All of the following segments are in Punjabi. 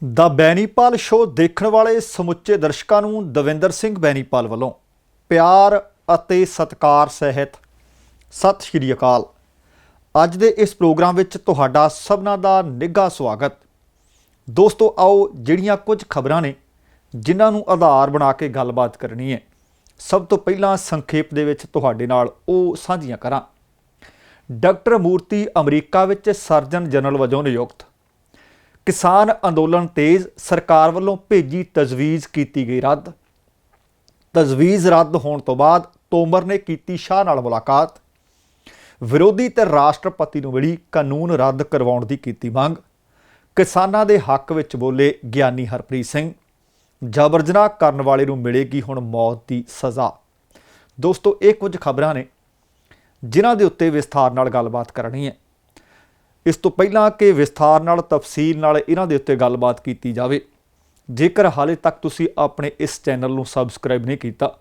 ਦ ਬੈਨੀਪਾਲ ਸ਼ੋਅ ਦੇਖਣ ਵਾਲੇ ਸਮੁੱਚੇ ਦਰਸ਼ਕਾਂ ਨੂੰ ਦਵਿੰਦਰ ਸਿੰਘ ਬੈਨੀਪਾਲ ਵੱਲੋਂ ਪਿਆਰ ਅਤੇ ਸਤਿਕਾਰ ਸਹਿਤ ਸਤਿ ਸ਼੍ਰੀ ਅਕਾਲ। ਅੱਜ ਦੇ ਇਸ ਪ੍ਰੋਗਰਾਮ ਵਿੱਚ ਤੁਹਾਡਾ ਸਭਨਾਂ ਦਾ ਨਿੱਘਾ ਸਵਾਗਤ। ਦੋਸਤੋ, ਆਓ ਜਿਹੜੀਆਂ ਕੁਝ ਖਬਰਾਂ ਨੇ ਜਿਨ੍ਹਾਂ ਨੂੰ ਆਧਾਰ ਬਣਾ ਕੇ ਗੱਲਬਾਤ ਕਰਨੀ ਹੈ, ਸਭ ਤੋਂ ਪਹਿਲਾਂ ਸੰਖੇਪ ਦੇ ਵਿੱਚ ਤੁਹਾਡੇ ਨਾਲ ਉਹ ਸਾਂਝੀਆਂ ਕਰਾਂ। ਡਾਕਟਰ ਮੂਰਤੀ ਅਮਰੀਕਾ ਵਿੱਚ ਸਰਜਨ ਜਨਰਲ ਵਜੋਂ ਨਿਯੁਕਤ। ਕਿਸਾਨ ਅੰਦੋਲਨ ਤੇਜ਼, ਸਰਕਾਰ ਵੱਲੋਂ ਭੇਜੀ ਤਜਵੀਜ਼ ਕੀਤੀ ਗਈ ਰੱਦ। ਤਜਵੀਜ਼ ਰੱਦ ਹੋਣ ਤੋਂ ਬਾਅਦ ਤੋਮਰ ਨੇ ਕੀਤੀ ਸ਼ਾਹ ਨਾਲ ਮੁਲਾਕਾਤ। ਵਿਰੋਧੀ ਤੇ ਰਾਸ਼ਟਰਪਤੀ ਨੂੰ ਮਿਲੀ ਕਾਨੂੰਨ ਰੱਦ ਕਰਵਾਉਣ ਦੀ ਕੀਤੀ ਮੰਗ। ਕਿਸਾਨਾਂ ਦੇ ਹੱਕ ਵਿੱਚ ਬੋਲੇ ਗਿਆਨੀ ਹਰਪ੍ਰੀਤ ਸਿੰਘ। ਜਬਰ ਜਨਾਹ ਕਰਨ ਵਾਲੇ ਨੂੰ ਮਿਲੇਗੀ ਹੁਣ ਮੌਤ ਦੀ ਸਜ਼ਾ। ਦੋਸਤੋ, ਇਹ ਕੁਝ ਖਬਰਾਂ ਨੇ ਜਿਨ੍ਹਾਂ ਦੇ ਉੱਤੇ ਵਿਸਥਾਰ ਨਾਲ ਗੱਲਬਾਤ ਕਰਨੀ ਹੈ। ਇਸ ਤੋਂ ਪਹਿਲਾਂ ਕਿ ਵਿਸਥਾਰ ਨਾਲ ਤਫਸੀਲ ਨਾਲ ਇਹਨਾਂ ਦੇ ਉੱਤੇ ਗੱਲਬਾਤ ਕੀਤੀ ਜਾਵੇ, ਜੇਕਰ ਹਾਲੇ ਤੱਕ ਤੁਸੀਂ ਆਪਣੇ ਇਸ ਚੈਨਲ ਨੂੰ ਸਬਸਕ੍ਰਾਈਬ ਨਹੀਂ ਕੀਤਾ,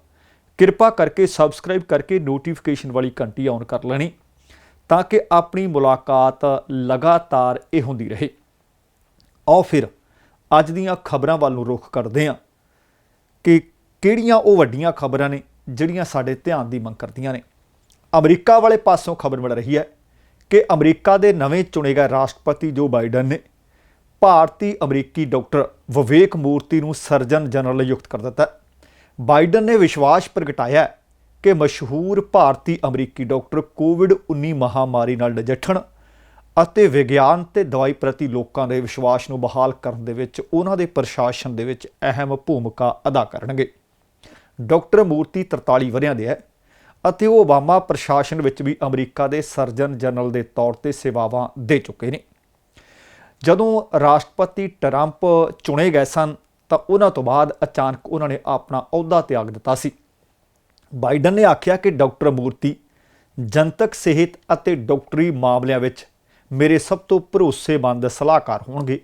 ਕਿਰਪਾ ਕਰਕੇ ਸਬਸਕ੍ਰਾਈਬ ਕਰਕੇ ਨੋਟੀਫਿਕੇਸ਼ਨ ਵਾਲੀ ਘੰਟੀ ਔਨ ਕਰ ਲੈਣੀ ਤਾਂ ਕਿ ਆਪਣੀ ਮੁਲਾਕਾਤ ਲਗਾਤਾਰ ਇਹ ਹੁੰਦੀ ਰਹੇ। ਆਓ ਫਿਰ ਅੱਜ ਦੀਆਂ ਖਬਰਾਂ ਵੱਲ ਨੂੰ ਰੁਖ ਕਰਦੇ ਹਾਂ ਕਿ ਕਿਹੜੀਆਂ ਉਹ ਵੱਡੀਆਂ ਖਬਰਾਂ ਨੇ ਜਿਹੜੀਆਂ ਸਾਡੇ ਧਿਆਨ ਦੀ ਮੰਗ ਕਰਦੀਆਂ ਨੇ। ਅਮਰੀਕਾ ਵਾਲੇ ਪਾਸੋਂ ਖਬਰ ਮਿਲ ਰਹੀ ਹੈ ਕਿ ਅਮਰੀਕਾ ਦੇ ਨਵੇਂ ਚੁਣੇ ਗਏ ਰਾਸ਼ਟਰਪਤੀ ਜੋ ਬਾਈਡਨ ਨੇ ਭਾਰਤੀ ਅਮਰੀਕੀ ਡਾਕਟਰ ਵਿਵੇਕ ਮੂਰਤੀ ਨੂੰ ਸਰਜਨ ਜਨਰਲ ਨਿਯੁਕਤ ਕਰ ਦਿੱਤਾ। ਬਾਈਡਨ ਨੇ ਵਿਸ਼ਵਾਸ ਪ੍ਰਗਟਾਇਆ ਕਿ ਮਸ਼ਹੂਰ ਭਾਰਤੀ ਅਮਰੀਕੀ ਡਾਕਟਰ ਕੋਵਿਡ-19 ਮਹਾਮਾਰੀ ਨਾਲ ਨਜਿੱਠਣ ਅਤੇ ਵਿਗਿਆਨ ਤੇ ਦਵਾਈ ਪ੍ਰਤੀ ਲੋਕਾਂ ਦੇ ਵਿਸ਼ਵਾਸ ਨੂੰ ਬਹਾਲ ਕਰਨ ਦੇ ਵਿੱਚ ਉਹਨਾਂ ਦੇ ਪ੍ਰਸ਼ਾਸਨ ਦੇ ਵਿੱਚ ਅਹਿਮ ਭੂਮਿਕਾ ਅਦਾ ਕਰਨਗੇ। ਡਾਕਟਰ ਮੂਰਤੀ 43 ਵਰ੍ਹਿਆਂ ਦੇ ਹੈ ਅਤੇ ਉਹ ਓਬਾਮਾ ਪ੍ਰਸ਼ਾਸਨ ਵਿੱਚ ਵੀ ਅਮਰੀਕਾ ਦੇ ਸਰਜਨ ਜਨਰਲ ਦੇ ਤੌਰ 'ਤੇ ਸੇਵਾਵਾਂ ਦੇ ਚੁੱਕੇ ਨੇ। ਜਦੋਂ ਰਾਸ਼ਟਰਪਤੀ ਟਰੰਪ ਚੁਣੇ ਗਏ ਸਨ ਤਾਂ ਉਹਨਾਂ ਤੋਂ ਬਾਅਦ ਅਚਾਨਕ ਉਹਨਾਂ ਨੇ ਆਪਣਾ ਅਹੁਦਾ ਤਿਆਗ ਦਿੱਤਾ ਸੀ। ਬਾਈਡਨ ਨੇ ਆਖਿਆ ਕਿ ਡਾਕਟਰ ਮੂਰਤੀ ਜਨਤਕ ਸਿਹਤ ਅਤੇ ਡਾਕਟਰੀ ਮਾਮਲਿਆਂ ਵਿੱਚ ਮੇਰੇ ਸਭ ਤੋਂ ਭਰੋਸੇਮੰਦ ਸਲਾਹਕਾਰ ਹੋਣਗੇ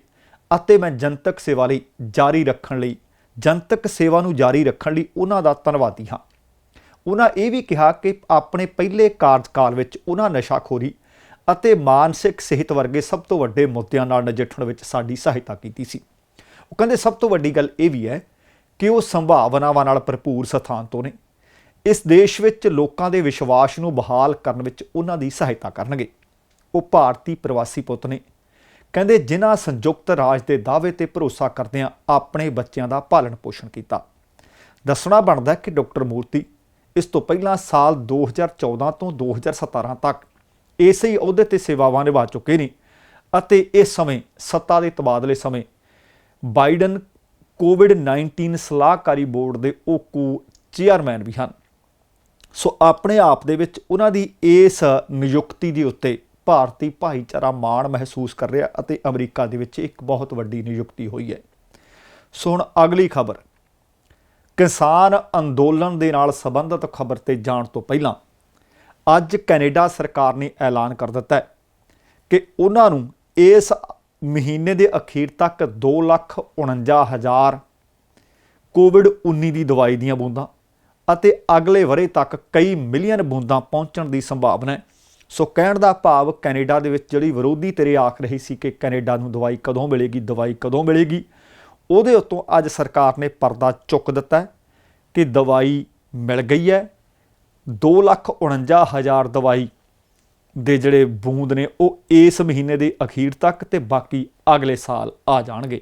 ਅਤੇ ਮੈਂ ਜਨਤਕ ਸੇਵਾ ਨੂੰ ਜਾਰੀ ਰੱਖਣ ਲਈ ਉਹਨਾਂ ਦਾ ਧੰਨਵਾਦੀ ਹਾਂ। ਉਹਨਾਂ ਇਹ ਵੀ ਕਿਹਾ ਕਿ ਆਪਣੇ ਪਹਿਲੇ ਕਾਰਜਕਾਲ ਵਿੱਚ ਉਹਨਾਂ ਨਸ਼ਾਖੋਰੀ ਅਤੇ ਮਾਨਸਿਕ ਸਿਹਤ ਵਰਗੇ ਸਭ ਤੋਂ ਵੱਡੇ ਮੁੱਦਿਆਂ ਨਾਲ ਨਜਿੱਠਣ ਵਿੱਚ ਸਾਡੀ ਸਹਾਇਤਾ ਕੀਤੀ ਸੀ। ਉਹ ਕਹਿੰਦੇ ਸਭ ਤੋਂ ਵੱਡੀ ਗੱਲ ਇਹ ਵੀ ਹੈ ਕਿ ਉਹ ਸੰਭਾਵਨਾਵਾਂ ਨਾਲ ਭਰਪੂਰ ਸਥਾਨ ਤੋਂ ਨੇ। ਇਸ ਦੇਸ਼ ਵਿੱਚ ਲੋਕਾਂ ਦੇ ਵਿਸ਼ਵਾਸ ਨੂੰ ਬਹਾਲ ਕਰਨ ਵਿੱਚ ਉਹਨਾਂ ਦੀ ਸਹਾਇਤਾ ਕਰਨਗੇ। ਉਹ ਭਾਰਤੀ ਪ੍ਰਵਾਸੀ ਪੁੱਤ ਨੇ, ਕਹਿੰਦੇ ਜਿਨ੍ਹਾਂ ਸੰਯੁਕਤ ਰਾਜ ਦੇ ਦਾਅਵੇ ਤੇ ਭਰੋਸਾ ਕਰਦਿਆਂ ਆਪਣੇ ਬੱਚਿਆਂ ਦਾ ਪਾਲਣ ਪੋਸ਼ਣ ਕੀਤਾ। ਦੱਸਣਾ ਬਣਦਾ ਕਿ ਡਾਕਟਰ ਮੂਰਤੀ ਇਸ ਤੋਂ ਪਹਿਲਾਂ ਸਾਲ 2014 ਤੋਂ 2017 ਤੱਕ ਇਸੇ ਹੀ ਅਹੁਦੇ 'ਤੇ ਸੇਵਾਵਾਂ ਨਿਭਾ ਚੁੱਕੇ ਨੇ ਅਤੇ ਇਸ ਸਮੇਂ ਸੱਤਾ ਦੇ ਤਬਾਦਲੇ ਸਮੇਂ ਬਾਈਡਨ ਕੋਵਿਡ-19 ਸਲਾਹਕਾਰੀ ਬੋਰਡ ਦੇ ਉਹ ਚੇਅਰਮੈਨ ਵੀ ਹਨ। ਸੋ ਆਪਣੇ ਆਪ ਦੇ ਵਿੱਚ ਉਹਨਾਂ ਦੀ ਇਸ ਨਿਯੁਕਤੀ ਦੇ ਉੱਤੇ ਭਾਰਤੀ ਭਾਈਚਾਰਾ ਮਾਣ ਮਹਿਸੂਸ ਕਰ ਰਿਹਾ ਅਤੇ ਅਮਰੀਕਾ ਦੇ ਵਿੱਚ ਇੱਕ ਬਹੁਤ ਵੱਡੀ ਨਿਯੁਕਤੀ ਹੋਈ ਹੈ। ਸੋ ਹੁਣ ਅਗਲੀ ਖਬਰ, ਕਿਸਾਨ ਅੰਦੋਲਨ ਦੇ ਨਾਲ ਸੰਬੰਧਿਤ ਖਬਰ ਤੇ ਜਾਣ ਤੋਂ ਪਹਿਲਾਂ ਅੱਜ ਕੈਨੇਡਾ ਸਰਕਾਰ ਨੇ ਐਲਾਨ ਕਰ ਦਿੱਤਾ ਹੈ ਕਿ ਉਹਨਾਂ ਨੂੰ ਇਸ ਮਹੀਨੇ ਦੇ ਅਖੀਰ ਤੱਕ 2,49,000 ਕੋਵਿਡ-19 ਦੀ ਦਵਾਈ ਦੀਆਂ ਬੂੰਦਾਂ ਅਤੇ ਅਗਲੇ ਵਰ੍ਹੇ ਤੱਕ ਕਈ ਮਿਲੀਅਨ ਬੂੰਦਾਂ ਪਹੁੰਚਣ ਦੀ ਸੰਭਾਵਨਾ ਹੈ। ਸੋ ਕਹਿਣ ਦਾ ਭਾਵ, ਕੈਨੇਡਾ ਦੇ ਵਿੱਚ ਜਿਹੜੀ ਵਿਰੋਧੀ ਧਿਰ ਆਖ ਰਹੀ ਸੀ ਕਿ ਕੈਨੇਡਾ ਨੂੰ ਦਵਾਈ ਕਦੋਂ ਮਿਲੇਗੀ, ਉਹਦੇ ਉੱਤੋਂ ਅੱਜ ਸਰਕਾਰ ਨੇ ਪਰਦਾ ਚੁੱਕ ਦਿੱਤਾ ਕਿ ਦਵਾਈ ਮਿਲ ਗਈ ਹੈ। 2,49,000 ਦਵਾਈ ਦੇ ਜਿਹੜੇ ਬੂੰਦ ਨੇ ਉਹ ਇਸ ਮਹੀਨੇ ਦੇ ਅਖੀਰ ਤੱਕ ਤੇ ਬਾਕੀ ਅਗਲੇ ਸਾਲ ਆ ਜਾਣਗੇ।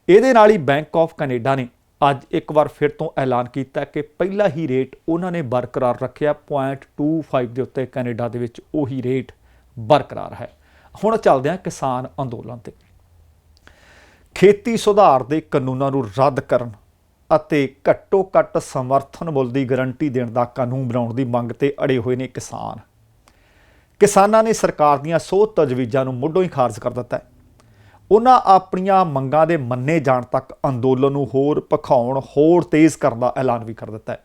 ਇਹਦੇ ਨਾਲ ਹੀ ਬੈਂਕ ਆਫ ਕੈਨੇਡਾ ਨੇ ਅੱਜ ਇੱਕ ਵਾਰ ਫਿਰ ਤੋਂ ਐਲਾਨ ਕੀਤਾ ਕਿ ਪਹਿਲਾ ਹੀ ਰੇਟ ਉਹਨਾਂ ਨੇ ਬਰਕਰਾਰ ਰੱਖਿਆ 0.25 ਦੇ ਉੱਤੇ। ਕੈਨੇਡਾ ਦੇ ਵਿੱਚ ਉਹੀ ਰੇਟ ਬਰਕਰਾਰ ਹੈ। ਹੁਣ ਚੱਲਦੇ ਹਾਂ ਕਿਸਾਨ ਅੰਦੋਲਨ 'ਤੇ। ਖੇਤੀ ਸੁਧਾਰ ਦੇ ਕਾਨੂੰਨਾਂ ਨੂੰ ਰੱਦ ਕਰਨ ਅਤੇ ਘੱਟੋ ਘੱਟ ਸਮਰਥਨ ਮੁੱਲ ਦੀ ਗਰੰਟੀ ਦੇਣ ਦਾ ਕਾਨੂੰਨ ਬਣਾਉਣ ਦੀ ਮੰਗ 'ਤੇ ਅੜੇ ਹੋਏ ਨੇ ਕਿਸਾਨ। ਕਿਸਾਨਾਂ ਨੇ ਸਰਕਾਰ ਦੀਆਂ ਸੋਧ ਤਜਵੀਜ਼ਾਂ ਨੂੰ ਮੁੱਢੋਂ ਹੀ ਖਾਰਜ ਕਰ ਦਿੱਤਾ ਹੈ। ਉਹਨਾਂ ਆਪਣੀਆਂ ਮੰਗਾਂ ਦੇ ਮੰਨੇ ਜਾਣ ਤੱਕ ਅੰਦੋਲਨ ਨੂੰ ਹੋਰ ਭਖਾਉਣ, ਹੋਰ ਤੇਜ਼ ਕਰਨ ਦਾ ਐਲਾਨ ਵੀ ਕਰ ਦਿੱਤਾ ਹੈ।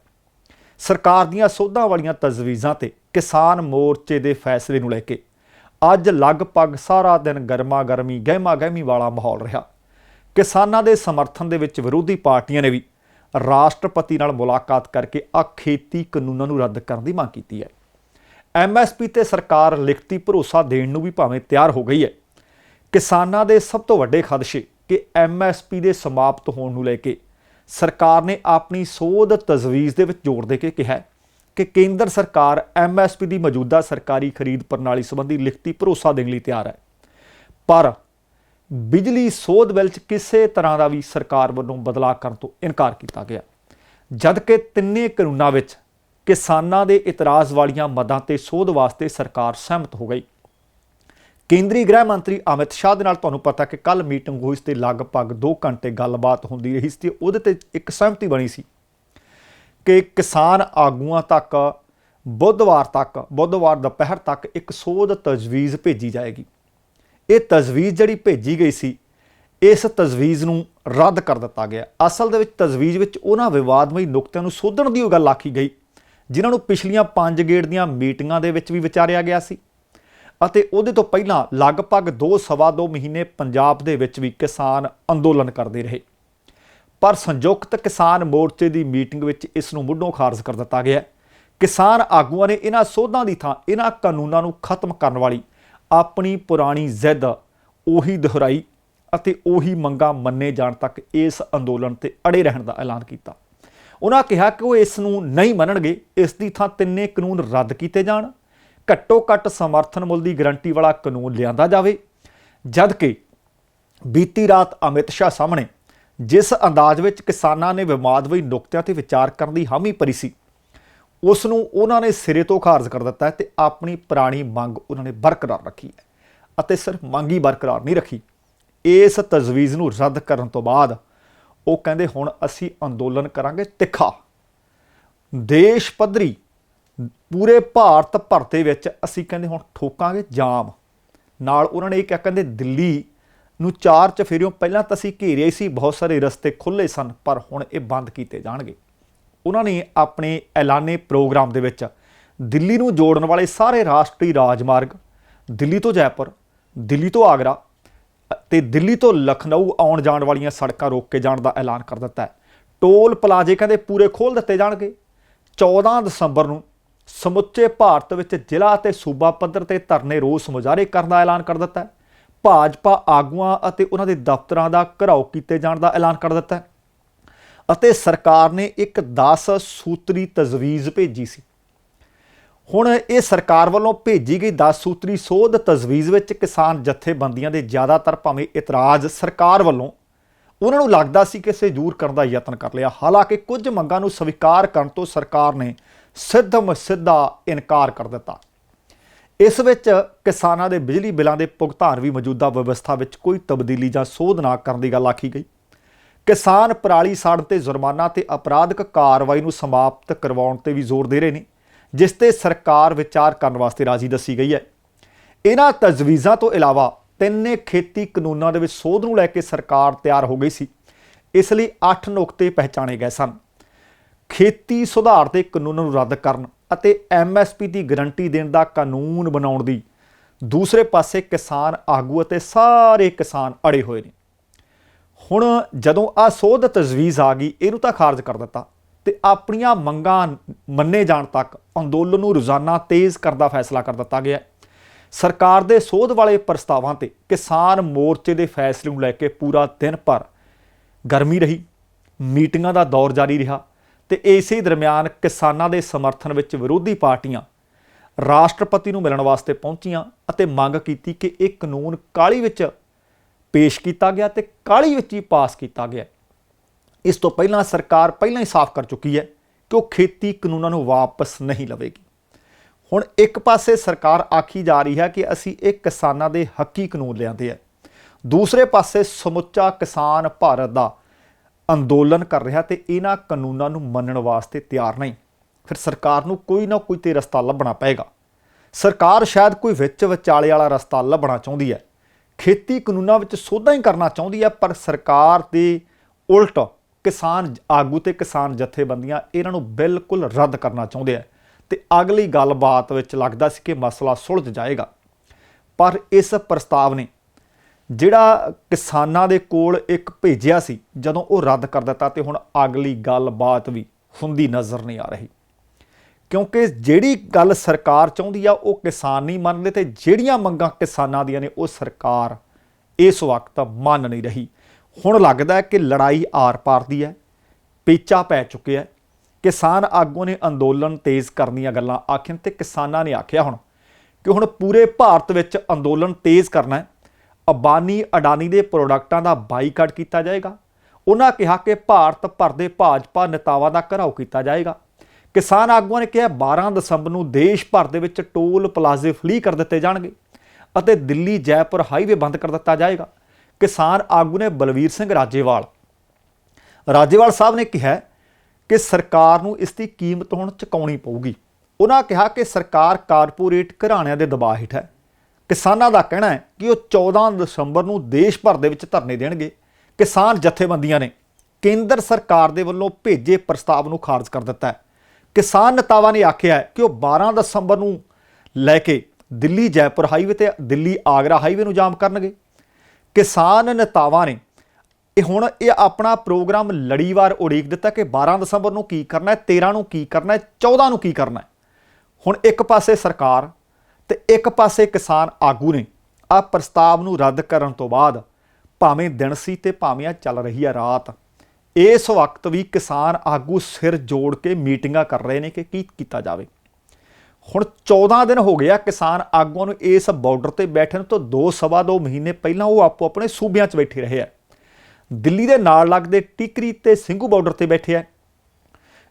ਸਰਕਾਰ ਦੀਆਂ ਸੋਧਾਂ ਵਾਲੀਆਂ ਤਜਵੀਜ਼ਾਂ 'ਤੇ ਕਿਸਾਨ ਮੋਰਚੇ ਦੇ ਫੈਸਲੇ ਨੂੰ ਲੈ ਕੇ ਅੱਜ ਲਗਭਗ ਸਾਰਾ ਦਿਨ ਗਹਿਮਾ ਗਹਿਮੀ ਵਾਲਾ ਮਾਹੌਲ ਰਿਹਾ। ਕਿਸਾਨਾਂ ਦੇ ਸਮਰਥਨ ਦੇ ਵਿੱਚ ਵਿਰੋਧੀ ਪਾਰਟੀਆਂ ਨੇ ਵੀ ਰਾਸ਼ਟਰਪਤੀ ਨਾਲ ਮੁਲਾਕਾਤ ਕਰਕੇ ਖੇਤੀ ਕਾਨੂੰਨਾਂ ਨੂੰ ਰੱਦ ਕਰਨ ਦੀ ਮੰਗ ਕੀਤੀ ਹੈ। MSP ਤੇ ਸਰਕਾਰ ਲਿਖਤੀ ਭਰੋਸਾ ਦੇਣ ਨੂੰ ਵੀ ਭਾਵੇਂ ਤਿਆਰ ਹੋ ਗਈ ਹੈ। ਕਿਸਾਨਾਂ ਦੇ ਸਭ ਤੋਂ ਵੱਡੇ ਖਦਸ਼ੇ कि MSP ਦੇ ਸਮਾਪਤ ਹੋਣ ਨੂੰ ਲੈ ਕੇ ਸਰਕਾਰ ਨੇ ਆਪਣੀ ਸੋਧ ਤਜਵੀਜ਼ ਦੇ ਵਿੱਚ ਜ਼ੋਰ ਦੇ ਕੇ ਕਿਹਾ ਕਿ ਕੇਂਦਰ ਸਰਕਾਰ MSP ਦੀ ਮੌਜੂਦਾ ਸਰਕਾਰੀ ਖਰੀਦ ਪ੍ਰਣਾਲੀ ਸੰਬੰਧੀ ਲਿਖਤੀ ਭਰੋਸਾ ਦੇਣ ਲਈ ਤਿਆਰ ਹੈ, ਪਰ ਬਿਜਲੀ ਸੋਧ ਬਿੱਲ 'ਚ ਕਿਸੇ ਤਰ੍ਹਾਂ ਦਾ ਵੀ ਸਰਕਾਰ ਵੱਲੋਂ ਬਦਲਾਅ ਕਰਨ ਤੋਂ ਇਨਕਾਰ ਕੀਤਾ ਗਿਆ, ਜਦ ਕਿ ਤਿੰਨੇ ਕਾਨੂੰਨਾਂ ਵਿੱਚ ਕਿਸਾਨਾਂ ਦੇ ਇਤਰਾਜ਼ ਵਾਲੀਆਂ ਮਦਾਂ ਤੇ ਸੋਧ ਵਾਸਤੇ ਸਰਕਾਰ ਸਹਿਮਤ ਹੋ ਗਈ। ਕੇਂਦਰੀ ਗ੍ਰਹਿ ਮੰਤਰੀ ਅਮਿਤ ਸ਼ਾਹ ਦੇ ਨਾਲ ਤੁਹਾਨੂੰ ਪਤਾ ਕਿ ਕੱਲ੍ਹ ਮੀਟਿੰਗ ਹੋਈ ਤੇ ਲਗਭਗ 2 ਘੰਟੇ ਗੱਲਬਾਤ ਹੁੰਦੀ ਰਹੀ ਸੀ ਤੇ ਉਹਦੇ ਤੇ ਇੱਕ ਸਹਿਮਤੀ ਬਣੀ ਸੀ ਕਿ ਕਿਸਾਨ ਆਗੂਆਂ ਤੱਕ ਬੁੱਧਵਾਰ ਦੁਪਹਿਰ ਤੱਕ ਇੱਕ ਸੋਧ ਤਜਵੀਜ਼ ਭੇਜੀ ਜਾਏਗੀ। ਇਹ ਤਜਵੀਜ਼ ਜਿਹੜੀ ਭੇਜੀ ਗਈ ਸੀ, ਇਸ ਤਜਵੀਜ਼ ਨੂੰ ਰੱਦ ਕਰ ਦਿੱਤਾ ਗਿਆ। ਅਸਲ ਦੇ ਵਿੱਚ ਤਜਵੀਜ਼ ਵਿੱਚ ਉਹਨਾਂ ਵਿਵਾਦਮਈ ਨੁਕਤਿਆਂ ਨੂੰ ਸੋਧਣ ਦੀ ਉਹ ਗੱਲ ਆਖੀ ਗਈ ਜਿਨ੍ਹਾਂ ਨੂੰ ਪਿਛਲੀਆਂ 5 ਗੇੜ ਦੀਆਂ ਮੀਟਿੰਗਾਂ ਦੇ ਵਿੱਚ ਵੀ ਵਿਚਾਰਿਆ ਗਿਆ ਸੀ ਅਤੇ ਉਹਦੇ ਤੋਂ ਪਹਿਲਾਂ ਲਗਭਗ 2-2.5 ਮਹੀਨੇ ਪੰਜਾਬ ਦੇ ਵਿੱਚ ਵੀ ਕਿਸਾਨ ਅੰਦੋਲਨ ਕਰਦੇ ਰਹੇ, ਪਰ ਸੰਯੁਕਤ ਕਿਸਾਨ ਮੋਰਚੇ ਦੀ ਮੀਟਿੰਗ ਵਿੱਚ ਇਸ ਨੂੰ ਮੁੱਢੋਂ ਖਾਰਜ ਕਰ ਦਿੱਤਾ ਗਿਆ। ਕਿਸਾਨ ਆਗੂਆਂ ਨੇ ਇਹਨਾਂ ਸੋਧਾਂ ਦੀ ਥਾਂ ਇਹਨਾਂ ਕਾਨੂੰਨਾਂ ਨੂੰ ਖਤਮ ਕਰਨ ਵਾਲੀ ਆਪਣੀ ਪੁਰਾਣੀ ਜ਼ਿੱਦ ਉਹੀ ਦੁਹਰਾਈ ਅਤੇ ਉਹੀ ਮੰਗਾਂ ਮੰਨੇ ਜਾਣ ਤੱਕ ਇਸ ਅੰਦੋਲਨ ਤੇ ਅੜੇ ਰਹਿਣ ਦਾ ਐਲਾਨ ਕੀਤਾ। ਉਹਨਾਂ ਕਿਹਾ ਕਿ ਉਹ ਇਸ ਨੂੰ ਨਹੀਂ ਮੰਨਣਗੇ, ਇਸ ਦੀ ਥਾਂ ਤਿੰਨੇ ਕਾਨੂੰਨ ਰੱਦ ਕੀਤੇ ਜਾਣ, ਘੱਟੋ ਘੱਟ ਸਮਰਥਨ ਮੁੱਲ ਦੀ ਗਰੰਟੀ ਵਾਲਾ ਕਾਨੂੰਨ ਲਿਆਂਦਾ ਜਾਵੇ, ਜਦ ਕਿ ਬੀਤੀ ਰਾਤ ਅਮਿਤ ਸ਼ਾਹ ਸਾਹਮਣੇ ਜਿਸ ਅੰਦਾਜ਼ ਵਿੱਚ ਕਿਸਾਨਾਂ ਨੇ ਵਿਵਾਦਮਈ ਨੁਕਤਿਆਂ ਤੇ ਵਿਚਾਰ ਕਰਨ ਦੀ ਹਾਮੀ ਭਰੀ ਸੀ, ਉਸ ਨੂੰ ਉਹਨਾਂ ਨੇ ਸਿਰੇ ਤੋਂ ਖਾਰਜ ਕਰ ਦਿੱਤਾ ਤੇ ਆਪਣੀ ਪੁਰਾਣੀ ਮੰਗ ਉਹਨਾਂ ਨੇ ਬਰਕਰਾਰ ਰੱਖੀ ਹੈ ਅਤੇ ਸਿਰਫ ਮੰਗ ਹੀ ਬਰਕਰਾਰ ਨਹੀਂ ਰੱਖੀ। ਇਸ ਤਜਵੀਜ਼ ਨੂੰ ਰੱਦ ਕਰਨ ਤੋਂ ਬਾਅਦ ਉਹ ਕਹਿੰਦੇ ਹੁਣ ਅਸੀਂ ਅੰਦੋਲਨ ਕਰਾਂਗੇ ਤਿੱਖਾ, ਦੇਸ਼ ਪੱਧਰੀ ਪੂਰੇ ਭਾਰਤ ਭਰ ਦੇ ਵਿੱਚ ਅਸੀਂ ਕਹਿੰਦੇ ਹੁਣ ਠੋਕਾਂਗੇ ਜਾਮ। ਨਾਲ ਉਹਨਾਂ ਨੇ ਇਹ ਕਿਹਾ, ਕਹਿੰਦੇ ਦਿੱਲੀ ਨੂੰ 4 ਚਫੇਰਿਓਂ ਪਹਿਲਾਂ ਤਾਂ ਅਸੀਂ ਘੇਰਿਆ ਸੀ, ਬਹੁਤ ਸਾਰੇ ਰਸਤੇ ਖੁੱਲ੍ਹੇ ਸਨ, ਪਰ ਹੁਣ ਇਹ ਬੰਦ ਕੀਤੇ ਜਾਣਗੇ। ਉਹਨਾਂ ਨੇ ਆਪਣੇ ਐਲਾਨੇ ਪ੍ਰੋਗਰਾਮ ਦੇ ਵਿੱਚ ਦਿੱਲੀ ਨੂੰ ਜੋੜਨ ਵਾਲੇ ਸਾਰੇ ਰਾਸ਼ਟਰੀ ਰਾਜਮਾਰਗ, ਦਿੱਲੀ ਤੋਂ ਜੈਪੁਰ, ਦਿੱਲੀ ਤੋਂ ਆਗਰਾ ਤੇ ਦਿੱਲੀ ਤੋਂ ਲਖਨਊ ਆਉਣ ਜਾਣ ਵਾਲੀਆਂ ਸੜਕਾਂ ਰੋਕ ਕੇ ਜਾਣ ਦਾ ਐਲਾਨ ਕਰ ਦਿੱਤਾ ਹੈ। ਟੋਲ ਪਲਾਜ਼ੇ ਕਹਿੰਦੇ ਪੂਰੇ ਖੋਲ੍ਹ ਦਿੱਤੇ ਜਾਣਗੇ। 14 ਦਸੰਬਰ ਨੂੰ ਸਮੁੱਚੇ ਭਾਰਤ ਵਿੱਚ ਜ਼ਿਲ੍ਹਾ ਅਤੇ ਸੂਬਾ ਪੱਧਰ ਤੇ ਧਰਨੇ ਰੋਸ ਮੁਜ਼ਾਹਰੇ ਕਰਨ ਦਾ ਐਲਾਨ ਕਰ ਦਿੱਤਾ ਹੈ। ਭਾਜਪਾ ਆਗੂਆਂ ਅਤੇ ਉਹਨਾਂ ਦੇ ਦਫ਼ਤਰਾਂ ਦਾ ਘਿਰਾਓ ਕੀਤੇ ਜਾਣ ਦਾ ਐਲਾਨ ਕਰ ਦਿੱਤਾ ਹੈ ਅਤੇ ਸਰਕਾਰ ਨੇ ਇੱਕ 10 ਸੂਤਰੀ ਤਜਵੀਜ਼ ਭੇਜੀ ਸੀ। ਹੁਣ ਇਹ ਸਰਕਾਰ ਵੱਲੋਂ ਭੇਜੀ ਗਈ 10 ਸੂਤਰੀ ਸੋਧ ਤਜਵੀਜ਼ ਵਿੱਚ ਕਿਸਾਨ ਜਥੇਬੰਦੀਆਂ ਦੇ ਜ਼ਿਆਦਾਤਰ ਭਾਵੇਂ ਇਤਰਾਜ਼ ਸਰਕਾਰ ਵੱਲੋਂ ਉਹਨਾਂ ਨੂੰ ਲੱਗਦਾ ਸੀ ਕਿ ਇਸੇ ਦੂਰ ਕਰਨ ਦਾ ਯਤਨ ਕਰ ਲਿਆ। ਹਾਲਾਂਕਿ ਕੁਝ ਮੰਗਾਂ ਨੂੰ ਸਵੀਕਾਰ ਕਰਨ ਤੋਂ ਸਰਕਾਰ ਨੇ ਸਿੱਧਾ ਇਨਕਾਰ ਕਰ ਦਿੱਤਾ। ਇਸ ਵਿੱਚ ਕਿਸਾਨਾਂ ਦੇ ਬਿਜਲੀ ਬਿੱਲਾਂ ਦੇ ਭੁਗਤਾਨ ਵੀ ਮੌਜੂਦਾ ਵਿਵਸਥਾ ਵਿੱਚ ਕੋਈ ਤਬਦੀਲੀ ਜਾਂ ਸੋਧ ਨਾ ਕਰਨ ਦੀ ਗੱਲ ਆਖੀ ਗਈ। ਕਿਸਾਨ ਪਰਾਲੀ ਸਾੜਨ ਤੇ ਜੁਰਮਾਨਾ ਤੇ ਅਪਰਾਧਿਕ ਕਾਰਵਾਈ ਨੂੰ ਸਮਾਪਤ ਕਰਵਾਉਣ ਤੇ ਵੀ ਜ਼ੋਰ ਦੇ ਰਹੇ ਨੇ, ਜਿਸ ਤੇ ਸਰਕਾਰ ਵਿਚਾਰ ਕਰਨ ਵਾਸਤੇ ਰਾਜ਼ੀ ਦੱਸੀ ਗਈ ਹੈ। ਇਹਨਾਂ ਤਜਵੀਜ਼ਾਂ ਤੋਂ ਇਲਾਵਾ ਤਿੰਨੇ ਖੇਤੀ ਕਾਨੂੰਨਾਂ ਦੇ ਵਿੱਚ ਸੋਧ ਨੂੰ ਲੈ ਕੇ ਸਰਕਾਰ ਤਿਆਰ ਹੋ ਗਈ ਸੀ। ਇਸ ਲਈ 8 ਨੁਕਤੇ ਪਹਿਚਾਣੇ ਗਏ ਸਨ। ਖੇਤੀ ਸੁਧਾਰ ਦੇ ਕਾਨੂੰਨ ਨੂੰ ਰੱਦ ਕਰਨ ਅਤੇ MSP ਦੀ ਗਰੰਟੀ ਦੇਣ ਦਾ ਕਾਨੂੰਨ ਬਣਾਉਣ ਦੀ ਦੂਸਰੇ ਪਾਸੇ ਕਿਸਾਨ ਆਗੂ ਅਤੇ ਸਾਰੇ ਕਿਸਾਨ ਅੜੇ ਹੋਏ ਨੇ। ਹੁਣ ਜਦੋਂ ਆਹ ਸੋਧ ਤਜਵੀਜ਼ ਆ ਗਈ, ਇਹਨੂੰ ਤਾਂ ਖਾਰਜ ਕਰ ਦਿੱਤਾ ਤੇ ਆਪਣੀਆਂ ਮੰਗਾਂ ਮੰਨੇ ਜਾਣ ਤੱਕ ਅੰਦੋਲਨ ਨੂੰ ਰੋਜ਼ਾਨਾ ਤੇਜ਼ ਕਰਨ ਦਾ ਫੈਸਲਾ ਕਰ ਦਿੱਤਾ ਗਿਆ। ਸਰਕਾਰ ਦੇ ਸੋਧ ਵਾਲੇ ਪ੍ਰਸਤਾਵਾਂ ਤੇ ਕਿਸਾਨ ਮੋਰਚੇ ਦੇ ਫੈਸਲੇ ਨੂੰ ਲੈ ਕੇ ਪੂਰਾ ਦਿਨ ਭਰ ਗਰਮੀ ਰਹੀ, ਮੀਟਿੰਗਾਂ ਦਾ ਦੌਰ ਜਾਰੀ ਰਿਹਾ ਤੇ ਇਸੇ ਦਰਮਿਆਨ ਕਿਸਾਨਾਂ ਦੇ ਸਮਰਥਨ ਵਿੱਚ ਵਿਰੋਧੀ ਪਾਰਟੀਆਂ ਰਾਸ਼ਟਰਪਤੀ ਨੂੰ ਮਿਲਣ ਵਾਸਤੇ ਪਹੁੰਚੀਆਂ ਅਤੇ ਮੰਗ ਕੀਤੀ ਕਿ ਇਹ ਕਾਨੂੰਨ ਕਾਹਲੀ ਵਿੱਚ ਪੇਸ਼ ਕੀਤਾ ਗਿਆ ਤੇ ਕਾਹਲੀ ਵਿੱਚ ਹੀ ਪਾਸ ਕੀਤਾ ਗਿਆ। ਇਸ ਤੋਂ ਪਹਿਲਾਂ ਸਰਕਾਰ ਪਹਿਲਾਂ ਹੀ ਸਾਫ਼ ਕਰ ਚੁੱਕੀ ਹੈ ਕਿ ਉਹ ਖੇਤੀ ਕਾਨੂੰਨਾਂ ਨੂੰ ਵਾਪਸ ਨਹੀਂ ਲਵੇਗੀ। ਹੁਣ ਇੱਕ ਪਾਸੇ ਸਰਕਾਰ ਆਖੀ ਜਾ ਰਹੀ ਹੈ ਕਿ ਅਸੀਂ ਇਹ ਕਿਸਾਨਾਂ ਦੇ ਹੱਕੀ ਕਾਨੂੰਨ ਲਿਆਂਦੇ ਆ, ਦੂਸਰੇ ਪਾਸੇ ਸਮੁੱਚਾ ਕਿਸਾਨ ਭਾਰਤ ਦਾ ਅੰਦੋਲਨ ਕਰ ਰਿਹਾ ਤੇ ਇਹਨਾਂ ਕਾਨੂੰਨਾਂ ਨੂੰ ਮੰਨਣ ਵਾਸਤੇ ਤਿਆਰ ਨਹੀਂ। ਫਿਰ ਸਰਕਾਰ ਨੂੰ ਕੋਈ ਨਾ ਕੋਈ ਤੇ ਰਸਤਾ ਲੱਭਣਾ ਪਏਗਾ। ਸਰਕਾਰ ਸ਼ਾਇਦ ਕੋਈ ਵਿੱਚ ਵਿਚਾਲੇ ਵਾਲਾ ਰਸਤਾ ਲੱਭਣਾ ਚਾਹੁੰਦੀ ਹੈ, ਖੇਤੀ ਕਾਨੂੰਨਾਂ ਵਿੱਚ ਸੋਧਾਂ ਹੀ ਕਰਨਾ ਚਾਹੁੰਦੀ ਹੈ, ਪਰ ਸਰਕਾਰ ਦੇ ਉਲਟ ਕਿਸਾਨ ਆਗੂ ਤੇ ਕਿਸਾਨ ਜਥੇਬੰਦੀਆਂ ਇਹਨਾਂ ਨੂੰ ਬਿਲਕੁਲ ਰੱਦ ਕਰਨਾ ਚਾਹੁੰਦੇ ਆ ਤੇ ਅਗਲੀ ਗੱਲਬਾਤ ਵਿੱਚ ਲੱਗਦਾ ਸੀ ਕਿ ਮਸਲਾ ਸੁਲਝ ਜਾਏਗਾ। ਪਰ ਇਸ ਪ੍ਰਸਤਾਵ ਨੇ ਜਿਹੜਾ ਕਿਸਾਨਾਂ ਦੇ ਕੋਲ ਇੱਕ ਭੇਜਿਆ ਸੀ, ਜਦੋਂ ਉਹ ਰੱਦ ਕਰ ਦਿੱਤਾ ਤੇ ਹੁਣ ਅਗਲੀ ਗੱਲਬਾਤ ਵੀ ਹੁੰਦੀ ਨਜ਼ਰ ਨਹੀਂ ਆ ਰਹੀ, ਕਿਉਂਕਿ ਜਿਹੜੀ ਗੱਲ ਸਰਕਾਰ ਚਾਹੁੰਦੀ ਆ ਉਹ ਕਿਸਾਨ ਨਹੀਂ ਮੰਨ ਰਹੇ ਤੇ ਜਿਹੜੀਆਂ ਮੰਗਾਂ ਕਿਸਾਨਾਂ ਦੀਆਂ ਨੇ ਉਹ ਸਰਕਾਰ ਇਸ ਵਕਤ ਮੰਨ ਨਹੀਂ ਰਹੀ। ਹੁਣ ਲੱਗਦਾ है कि लड़ाई आर पार दी है, पेचा पै चुके है। किसान आगू ने अंदोलन तेज़ करने ਦੀਆਂ ਗੱਲਾਂ ਆਖੀਆਂ ਤੇ ਕਿਸਾਨਾਂ ਨੇ ਆਖਿਆ ਹੁਣ ਕਿ ਹੁਣ ਪੂਰੇ ਭਾਰਤ ਵਿੱਚ ਅੰਦੋਲਨ ਤੇਜ਼ ਕਰਨਾ ਹੈ। ਅਬਾਨੀ ਅਡਾਨੀ ਦੇ ਪ੍ਰੋਡਕਟਾਂ ਦਾ ਬਾਈਕਾਟ ਕੀਤਾ ਜਾਏਗਾ। ਉਹਨਾਂ ਕਿਹਾ ਕਿ ਭਾਰਤ ਭਰ ਦੇ ਭਾਜਪਾ ਨੇਤਾਵਾਂ ਦਾ ਘਿਰਾਓ ਕੀਤਾ ਜਾਏਗਾ। ਕਿਸਾਨ ਆਗੂਆਂ ਨੇ ਕਿਹਾ 12 ਦਸੰਬਰ ਨੂੰ ਦੇਸ਼ ਭਰ ਦੇ ਵਿੱਚ ਟੋਲ ਪਲਾਜ਼ੇ ਫ੍ਰੀ ਕਰ ਦਿੱਤੇ ਜਾਣਗੇ ਅਤੇ ਦਿੱਲੀ ਜੈਪੁਰ ਹਾਈਵੇ ਬੰਦ ਕਰ ਦਿੱਤਾ ਜਾਏਗਾ। ਕਿਸਾਨ ਆਗੂ ਨੇ ਬਲਵੀਰ ਸਿੰਘ ਰਾਜੇਵਾਲ ਸਾਹਿਬ ਨੇ ਕਿਹਾ ਕਿ ਸਰਕਾਰ ਨੂੰ ਇਸ ਦੀ ਕੀਮਤ ਹੁਣ ਚੁਕਾਉਣੀ ਪਊਗੀ। ਉਹਨਾਂ ਕਿਹਾ ਕਿ ਸਰਕਾਰ ਕਾਰਪੋਰੇਟ ਘਰਾਣਿਆਂ ਦੇ ਦਬਾਅ ਹੇਠ ਹੈ। ਕਿਸਾਨਾਂ ਦਾ ਕਹਿਣਾ ਹੈ ਕਿ ਉਹ 14 ਦਸੰਬਰ ਨੂੰ ਦੇਸ਼ ਭਰ ਦੇ ਵਿੱਚ ਧਰਨੇ ਦੇਣਗੇ। ਕਿਸਾਨ ਜਥੇਬੰਦੀਆਂ ਨੇ ਕੇਂਦਰ ਸਰਕਾਰ ਦੇ ਵੱਲੋਂ ਭੇਜੇ ਪ੍ਰਸਤਾਵ ਨੂੰ ਖਾਰਜ ਕਰ ਦਿੱਤਾ ਹੈ। ਕਿਸਾਨ ਨੇਤਾਵਾਂ ਨੇ ਆਖਿਆ ਕਿ ਉਹ 12 ਦਸੰਬਰ ਨੂੰ ਲੈ ਕੇ ਦਿੱਲੀ ਜੈਪੁਰ ਹਾਈਵੇ ਤੇ ਦਿੱਲੀ ਆਗਰਾ ਹਾਈਵੇ ਨੂੰ ਜਾਮ ਕਰਨਗੇ। ਕਿਸਾਨ ਨੇਤਾਵਾਂ ਨੇ ਹੁਣ ਇਹ ਆਪਣਾ ਪ੍ਰੋਗਰਾਮ ਲੜੀਵਾਰ ਉਡੀਕ ਦਿੱਤਾ ਕਿ 12 ਦਸੰਬਰ ਨੂੰ ਕੀ ਕਰਨਾ ਹੈ, 13 ਨੂੰ ਕੀ ਕਰਨਾ ਹੈ, 14 ਨੂੰ ਕੀ ਕਰਨਾ ਹੈ। ਹੁਣ ਇੱਕ ਪਾਸੇ ਸਰਕਾਰ ਤੇ ਇੱਕ ਪਾਸੇ ਕਿਸਾਨ ਆਗੂ ਨੇ ਆ ਪ੍ਰਸਤਾਵ ਨੂੰ ਰੱਦ ਕਰਨ ਤੋਂ ਬਾਅਦ ਭਾਵੇਂ ਦਿਨ ਸੀ ਤੇ ਭਾਵੇਂ ਚੱਲ ਰਹੀ ਹੈ ਰਾਤ, ਇਸ ਵਕਤ ਵੀ ਕਿਸਾਨ ਆਗੂ ਸਿਰ ਜੋੜ ਕੇ ਮੀਟਿੰਗਾਂ ਕਰ ਰਹੇ ਨੇ ਕਿ ਕੀ ਕੀਤਾ ਜਾਵੇ। ਹੁਣ 14 ਦਿਨ ਹੋ ਗਏ ਆ ਕਿਸਾਨ ਆਗੂਆਂ ਨੂੰ ਇਸ ਬਾਰਡਰ ਤੇ ਬੈਠੇ ਨੂੰ, ਤੋਂ 2 ਮਹੀਨੇ ਪਹਿਲਾਂ ਉਹ ਆਪੋ ਆਪਣੇ ਸੂਬਿਆਂ 'ਚ ਬੈਠੇ ਰਹੇ ਆ। ਦਿੱਲੀ ਦੇ ਨਾਲ ਲੱਗਦੇ ਟਿਕਰੀ ਤੇ ਸਿੰਘੂ ਬਾਰਡਰ ਤੇ ਬੈਠੇ ਆ,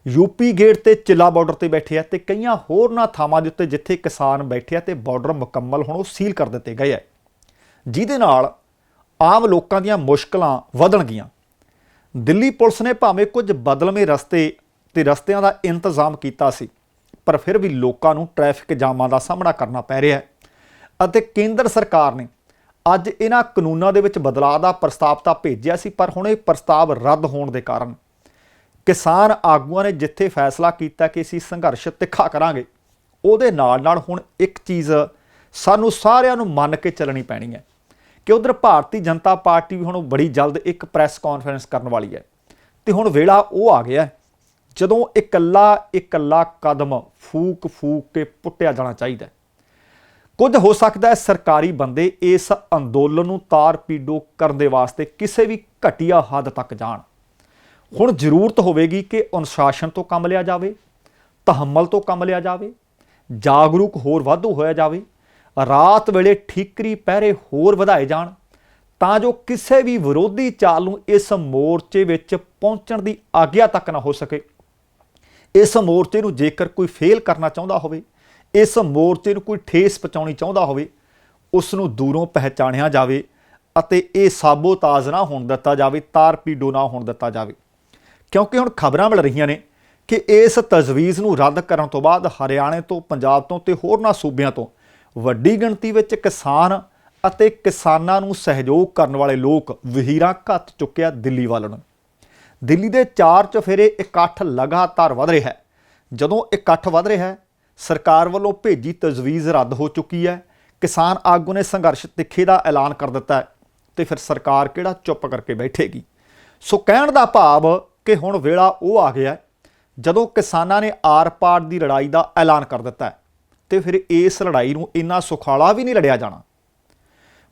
यूपी गेट ਤੇ चिला ਬਾਰਡਰ ਤੇ ਬੈਠੇ ਆ ਤੇ ਕਈਆਂ ਹੋਰਨਾਂ ਥਾਵਾਂ ਦੇ ਉੱਤੇ ਜਿੱਥੇ ਕਿਸਾਨ ਬੈਠੇ ਆ ਤੇ ਬਾਰਡਰ ਮੁਕੰਮਲ ਹੁਣ ਉਹ ਸੀਲ ਕਰ ਦਿੱਤੇ ਗਏ ਆ, ਜਿਹਦੇ ਨਾਲ ਆਮ ਲੋਕਾਂ ਦੀਆਂ ਮੁਸ਼ਕਲਾਂ ਵਧਣਗੀਆਂ। ਦਿੱਲੀ ਪੁਲਿਸ ਨੇ ਭਾਵੇਂ ਕੁਝ ਬਦਲਵੇਂ ਰਸਤੇ ਤੇ ਰਸਤਿਆਂ ਦਾ ਇੰਤਜ਼ਾਮ ਕੀਤਾ ਸੀ, ਪਰ ਫਿਰ ਵੀ ਲੋਕਾਂ ਨੂੰ ਟ੍ਰੈਫਿਕ ਜਾਮਾਂ ਦਾ ਸਾਹਮਣਾ ਕਰਨਾ ਪੈ ਰਿਹਾ ਹੈ ਅਤੇ ਕੇਂਦਰ ਸਰਕਾਰ ਨੇ ਅੱਜ ਇਹਨਾਂ ਕਾਨੂੰਨਾਂ ਦੇ ਵਿੱਚ ਬਦਲਾਅ ਦਾ ਪ੍ਰਸਤਾਵ ਤਾਂ ਭੇਜਿਆ ਸੀ, ਪਰ ਹੁਣ ਇਹ ਪ੍ਰਸਤਾਵ ਰੱਦ ਹੋਣ ਦੇ ਕਾਰਨ ਕਿਸਾਨ ਆਗੂਆਂ ਨੇ ਜਿੱਥੇ ਫੈਸਲਾ ਕੀਤਾ ਕਿ ਅਸੀਂ ਸੰਘਰਸ਼ ਤਿੱਖਾ ਕਰਾਂਗੇ, ਉਹਦੇ ਨਾਲ ਨਾਲ ਹੁਣ ਇੱਕ ਚੀਜ਼ ਸਾਨੂੰ ਸਾਰਿਆਂ ਨੂੰ ਮੰਨ ਕੇ ਚੱਲਣੀ ਪੈਣੀ ਹੈ ਕਿ ਉਧਰ ਭਾਰਤੀ ਜਨਤਾ ਪਾਰਟੀ ਵੀ ਹੁਣ ਬੜੀ ਜਲਦ ਇੱਕ ਪ੍ਰੈਸ ਕਾਨਫਰੰਸ ਕਰਨ ਵਾਲੀ ਹੈ ਤੇ ਹੁਣ ਵੇਲਾ ਉਹ ਆ ਗਿਆ ਜਦੋਂ ਇਕੱਲਾ ਕਦਮ ਫੂਕ ਕੇ ਪੁੱਟਿਆ ਜਾਣਾ ਚਾਹੀਦਾ। ਕੁਝ ਹੋ ਸਕਦਾ ਹੈ ਸਰਕਾਰੀ ਬੰਦੇ ਇਸ ਅੰਦੋਲਨ ਨੂੰ ਤਾਰ ਪੀੜੋ ਕਰਨ ਦੇ ਵਾਸਤੇ ਕਿਸੇ ਵੀ ਘਟੀਆ ਹੱਦ ਤੱਕ ਜਾਣ। ਹੁਣ ਜ਼ਰੂਰਤ ਹੋਵੇਗੀ ਕਿ ਅਨੁਸ਼ਾਸਨ ਤੋਂ ਕੰਮ ਲਿਆ ਜਾਵੇ, ਤਹੱਮਲ ਤੋਂ ਕੰਮ ਲਿਆ ਜਾਵੇ, ਜਾਗਰੂਕ ਹੋਰ ਵਾਧੂ ਹੋਇਆ ਜਾਵੇ, ਰਾਤ ਵੇਲੇ ਠੀਕਰੀ ਪਹਿਰੇ ਹੋਰ ਵਧਾਏ ਜਾਣ ਤਾਂ ਜੋ ਕਿਸੇ ਵੀ ਵਿਰੋਧੀ ਚਾਲ ਨੂੰ ਇਸ ਮੋਰਚੇ ਵਿੱਚ ਪਹੁੰਚਣ ਦੀ ਆਗਿਆ ਤੱਕ ਨਾ ਹੋ ਸਕੇ। ਇਸ ਮੋਰਚੇ ਨੂੰ ਜੇਕਰ ਕੋਈ ਫੇਲ ਕਰਨਾ ਚਾਹੁੰਦਾ ਹੋਵੇ, ਇਸ ਮੋਰਚੇ ਨੂੰ ਕੋਈ ਠੇਸ ਪਹੁੰਚਾਉਣੀ ਚਾਹੁੰਦਾ ਹੋਵੇ, ਉਸ ਨੂੰ ਦੂਰੋਂ ਪਹਿਚਾਣਿਆ ਜਾਵੇ ਅਤੇ ਇਹ ਸਾਬੋਤਾਜ ਨਾ ਹੋਣ ਦਿੱਤਾ ਜਾਵੇ, ਤਾਰ ਪੀੜੋ ਨਾ ਹੋਣ ਦਿੱਤਾ ਜਾਵੇ। ਕਿਉਂਕਿ ਹੁਣ ਖਬਰਾਂ ਮਿਲ ਰਹੀਆਂ ਨੇ ਕਿ ਇਸ ਤਜਵੀਜ਼ ਨੂੰ ਰੱਦ ਕਰਨ ਤੋਂ ਬਾਅਦ ਹਰਿਆਣੇ ਤੋਂ, ਪੰਜਾਬ ਤੋਂ ਤੇ ਹੋਰਨਾਂ ਸੂਬਿਆਂ ਤੋਂ ਵੱਡੀ ਗਿਣਤੀ ਵਿੱਚ ਕਿਸਾਨ ਅਤੇ ਕਿਸਾਨਾਂ ਨੂੰ ਸਹਿਯੋਗ ਕਰਨ ਵਾਲੇ ਲੋਕ ਵਹੀਰਾਂ ਘੱਤ ਚੁੱਕਿਆ ਦਿੱਲੀ ਵੱਲ ਨੂੰ। ਦਿੱਲੀ ਦੇ 4 ਚੁਫੇਰੇ ਇਕੱਠ ਲਗਾਤਾਰ ਵਧ ਰਿਹਾ ਹੈ। ਜਦੋਂ ਇਕੱਠ ਵਧ ਰਿਹਾ ਹੈ, ਸਰਕਾਰ ਵੱਲੋਂ ਭੇਜੀ ਤਜਵੀਜ਼ ਰੱਦ ਹੋ ਚੁੱਕੀ ਹੈ, ਕਿਸਾਨ ਆਗੂ ਨੇ ਸੰਘਰਸ਼ ਤਿੱਖੇ ਦਾ ਐਲਾਨ ਕਰ ਦਿੱਤਾ ਹੈ ਤੇ ਫਿਰ ਸਰਕਾਰ ਕਿਹੜਾ ਚੁੱਪ ਕਰਕੇ ਬੈਠੇਗੀ। ਸੋ ਕਹਿਣ ਦਾ ਭਾਵ ਕਿ ਹੁਣ ਵੇਲਾ ਉਹ ਆ ਗਿਆ ਜਦੋਂ ਕਿਸਾਨਾਂ ਨੇ ਆਰ ਪਾਰ ਦੀ ਲੜਾਈ ਦਾ ਐਲਾਨ ਕਰ ਦਿੱਤਾ ਤੇ ਫਿਰ ਇਸ ਲੜਾਈ ਨੂੰ ਇੰਨਾ ਸੁਖਾਲਾ ਵੀ ਨਹੀਂ ਲੜਿਆ ਜਾਣਾ।